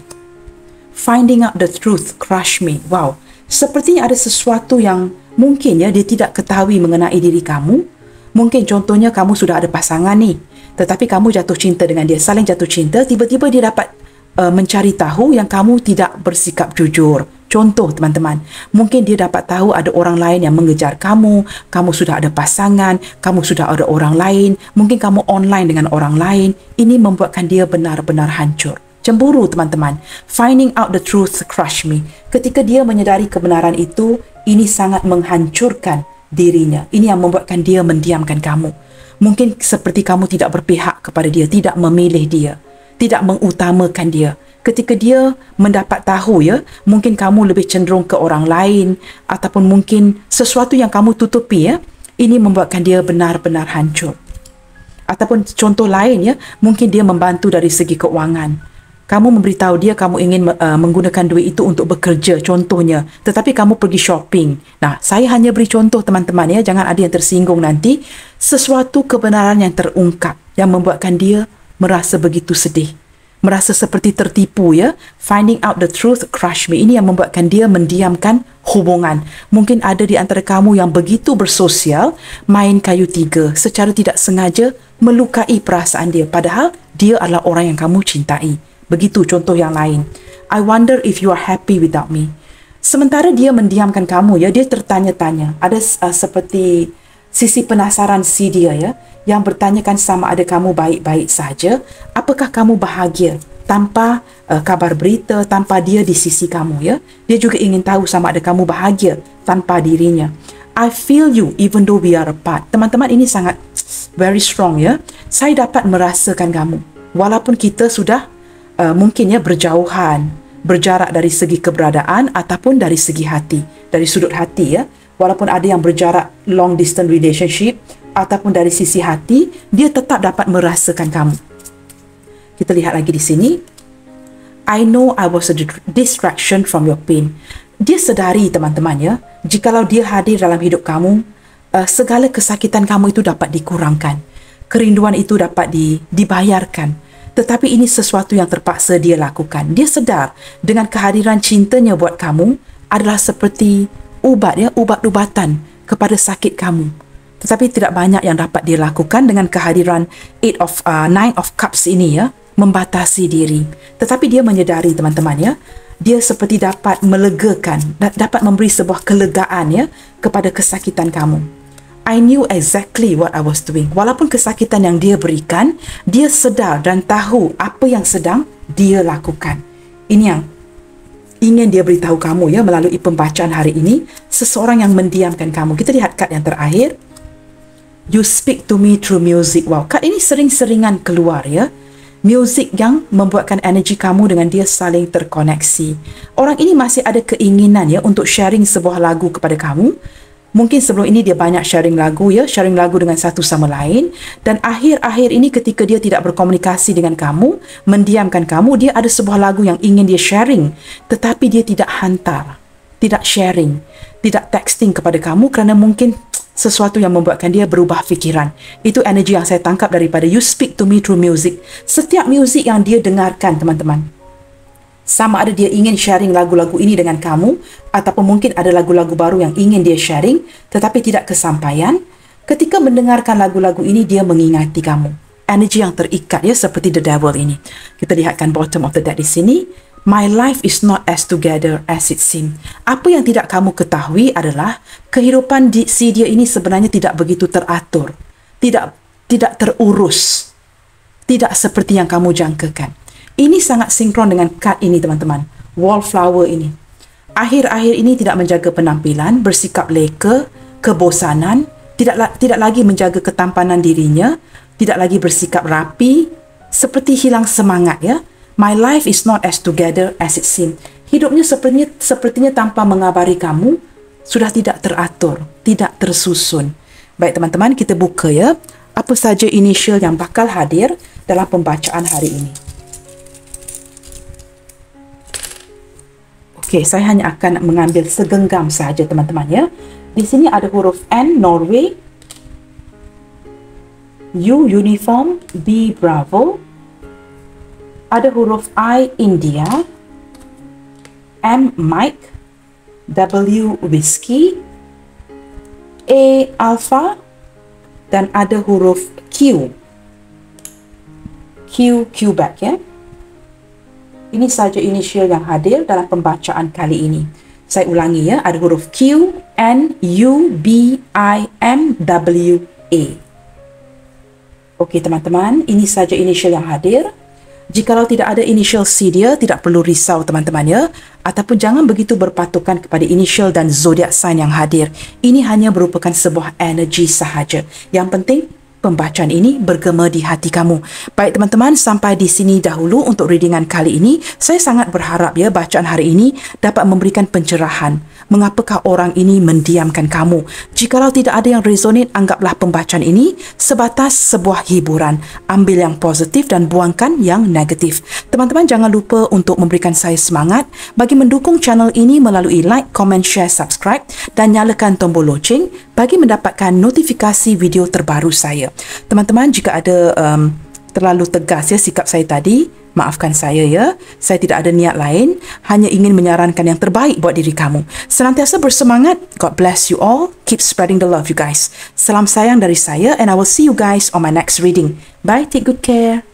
Finding out the truth, crush me. Wow, sepertinya ada sesuatu yang mungkin ya dia tidak ketahui mengenai diri kamu. Mungkin contohnya kamu sudah ada pasangan nih, tetapi kamu jatuh cinta dengan dia, saling jatuh cinta, tiba-tiba dia dapat mencari tahu yang kamu tidak bersikap jujur. Contoh teman-teman, mungkin dia dapat tahu ada orang lain yang mengejar kamu, kamu sudah ada pasangan, kamu sudah ada orang lain, mungkin kamu online dengan orang lain. Ini membuatkan dia benar-benar hancur. Cemburu teman-teman. Finding out the truth, crush me. Ketika dia menyedari kebenaran itu, ini sangat menghancurkan dirinya. Ini yang membuatkan dia mendiamkan kamu. Mungkin seperti kamu tidak berpihak kepada dia, tidak memilih dia, tidak mengutamakan dia. Ketika dia mendapat tahu ya, mungkin kamu lebih cenderung ke orang lain ataupun mungkin sesuatu yang kamu tutupi ya, ini membuatkan dia benar-benar hancur. Ataupun contoh lain ya, mungkin dia membantu dari segi keuangan. Kamu memberitahu dia kamu ingin menggunakan duit itu untuk bekerja contohnya, tetapi kamu pergi shopping. Nah, saya hanya beri contoh teman-teman ya, jangan ada yang tersinggung nanti. Sesuatu kebenaran yang terungkap yang membuatkan dia merasa begitu sedih. merasa seperti tertipu ya. Finding out the truth crush me. Ini yang membuatkan dia mendiamkan hubungan. Mungkin ada di antara kamu yang begitu bersosial, main kayu tiga, secara tidak sengaja melukai perasaan dia, padahal dia adalah orang yang kamu cintai. Begitu contoh yang lain. I wonder if you are happy without me. Sementara dia mendiamkan kamu ya, dia tertanya-tanya. Ada seperti sisi penasaran si dia ya, yang bertanyakan sama ada kamu baik-baik saja, apakah kamu bahagia tanpa kabar berita, tanpa dia di sisi kamu ya. Dia juga ingin tahu sama ada kamu bahagia tanpa dirinya. I feel you even though we are apart. Teman-teman, ini sangat very strong ya. Saya dapat merasakan kamu walaupun kita sudah mungkin ya berjauhan, berjarak dari segi keberadaan ataupun dari segi hati, dari sudut hati ya. Walaupun ada yang berjarak long distance relationship ataupun dari sisi hati, dia tetap dapat merasakan kamu. Kita lihat lagi di sini. I know I was a distraction from your pain. Dia sedari teman-teman ya, jikalau dia hadir dalam hidup kamu, segala kesakitan kamu itu dapat dikurangkan. Kerinduan itu dapat dibayarkan. Tetapi ini sesuatu yang terpaksa dia lakukan. Dia sedar dengan kehadiran cintanya buat kamu adalah seperti ubat ya, ubat-ubatan kepada sakit kamu. Tetapi tidak banyak yang dapat dia lakukan dengan kehadiran Nine of Cups ini ya, membatasi diri. Tetapi dia menyedari teman-teman ya, dia seperti dapat melegakan, dapat memberi sebuah kelegaan ya kepada kesakitan kamu. I knew exactly what I was doing. Walaupun kesakitan yang dia berikan, dia sedar dan tahu apa yang sedang dia lakukan. Ini yang ingin dia beritahu kamu ya melalui pembacaan hari ini. Seseorang yang mendiamkan kamu. Kita lihat kad yang terakhir. You speak to me through music. Wow, kad ini sering-seringan keluar ya. Music yang membuatkan energi kamu dengan dia saling terkoneksi. Orang ini masih ada keinginan ya untuk sharing sebuah lagu kepada kamu. Mungkin sebelum ini dia banyak sharing lagu ya, sharing lagu dengan satu sama lain, dan akhir-akhir ini ketika dia tidak berkomunikasi dengan kamu, mendiamkan kamu, dia ada sebuah lagu yang ingin dia sharing, tetapi dia tidak hantar, tidak sharing, tidak texting kepada kamu kerana mungkin sesuatu yang membuatkan dia berubah fikiran. Itu energi yang saya tangkap daripada you speak to me through music. Setiap music yang dia dengarkan teman-teman, sama ada dia ingin sharing lagu-lagu ini dengan kamu, ataupun mungkin ada lagu-lagu baru yang ingin dia sharing, tetapi tidak kesampaian. Ketika mendengarkan lagu-lagu ini, dia mengingati kamu. Energi yang terikat ya, seperti the devil ini. Kita lihatkan bottom of the deck di sini. My life is not as together as it seems. Apa yang tidak kamu ketahui adalah kehidupan si dia ini sebenarnya tidak begitu teratur, tidak terurus, tidak seperti yang kamu jangkakan. Ini sangat sinkron dengan kad ini teman-teman. Wallflower ini. Akhir-akhir ini tidak menjaga penampilan, bersikap leka, kebosanan, tidak lagi menjaga ketampanan dirinya, tidak lagi bersikap rapi, seperti hilang semangat ya. My life is not as together as it seems. Hidupnya sepertinya tanpa mengabari kamu, sudah tidak teratur, tidak tersusun. Baik teman-teman, kita buka ya. Apa saja initial yang bakal hadir dalam pembacaan hari ini. Okey, saya hanya akan mengambil segenggam saja teman-teman ya. Di sini ada huruf N, Norway, U, Uniform, B, Bravo. Ada huruf I, India, M, Mike, W, Whiskey, A, Alpha, dan ada huruf Q, Quebec ya. Ini saja inisial yang hadir dalam pembacaan kali ini. Saya ulangi ya, ada huruf Q, N, U, B, I, M, W, A. Okey teman-teman, ini saja inisial yang hadir. Jikalau tidak ada inisial C dia, tidak perlu risau teman-teman ya. Ataupun jangan begitu berpatukan kepada inisial dan zodiak sign yang hadir. Ini hanya merupakan sebuah energi sahaja. Yang penting, pembacaan ini bergema di hati kamu. Baik teman-teman, sampai di sini dahulu untuk readingan kali ini. Saya sangat berharap ya bacaan hari ini dapat memberikan pencerahan. Mengapakah orang ini mendiamkan kamu? Jikalau tidak ada yang resonate, anggaplah pembacaan ini sebatas sebuah hiburan. Ambil yang positif dan buangkan yang negatif. Teman-teman jangan lupa untuk memberikan saya semangat bagi mendukung channel ini melalui like, comment, share, subscribe dan nyalakan tombol loceng bagi mendapatkan notifikasi video terbaru saya. Teman-teman, jika ada terlalu tegas ya sikap saya tadi, Maafkan saya ya, saya tidak ada niat lain, hanya ingin menyarankan yang terbaik buat diri kamu. Senantiasa bersemangat. God bless you all. Keep spreading the love, you guys. Salam sayang dari saya, and I will see you guys on my next reading. Bye, take good care.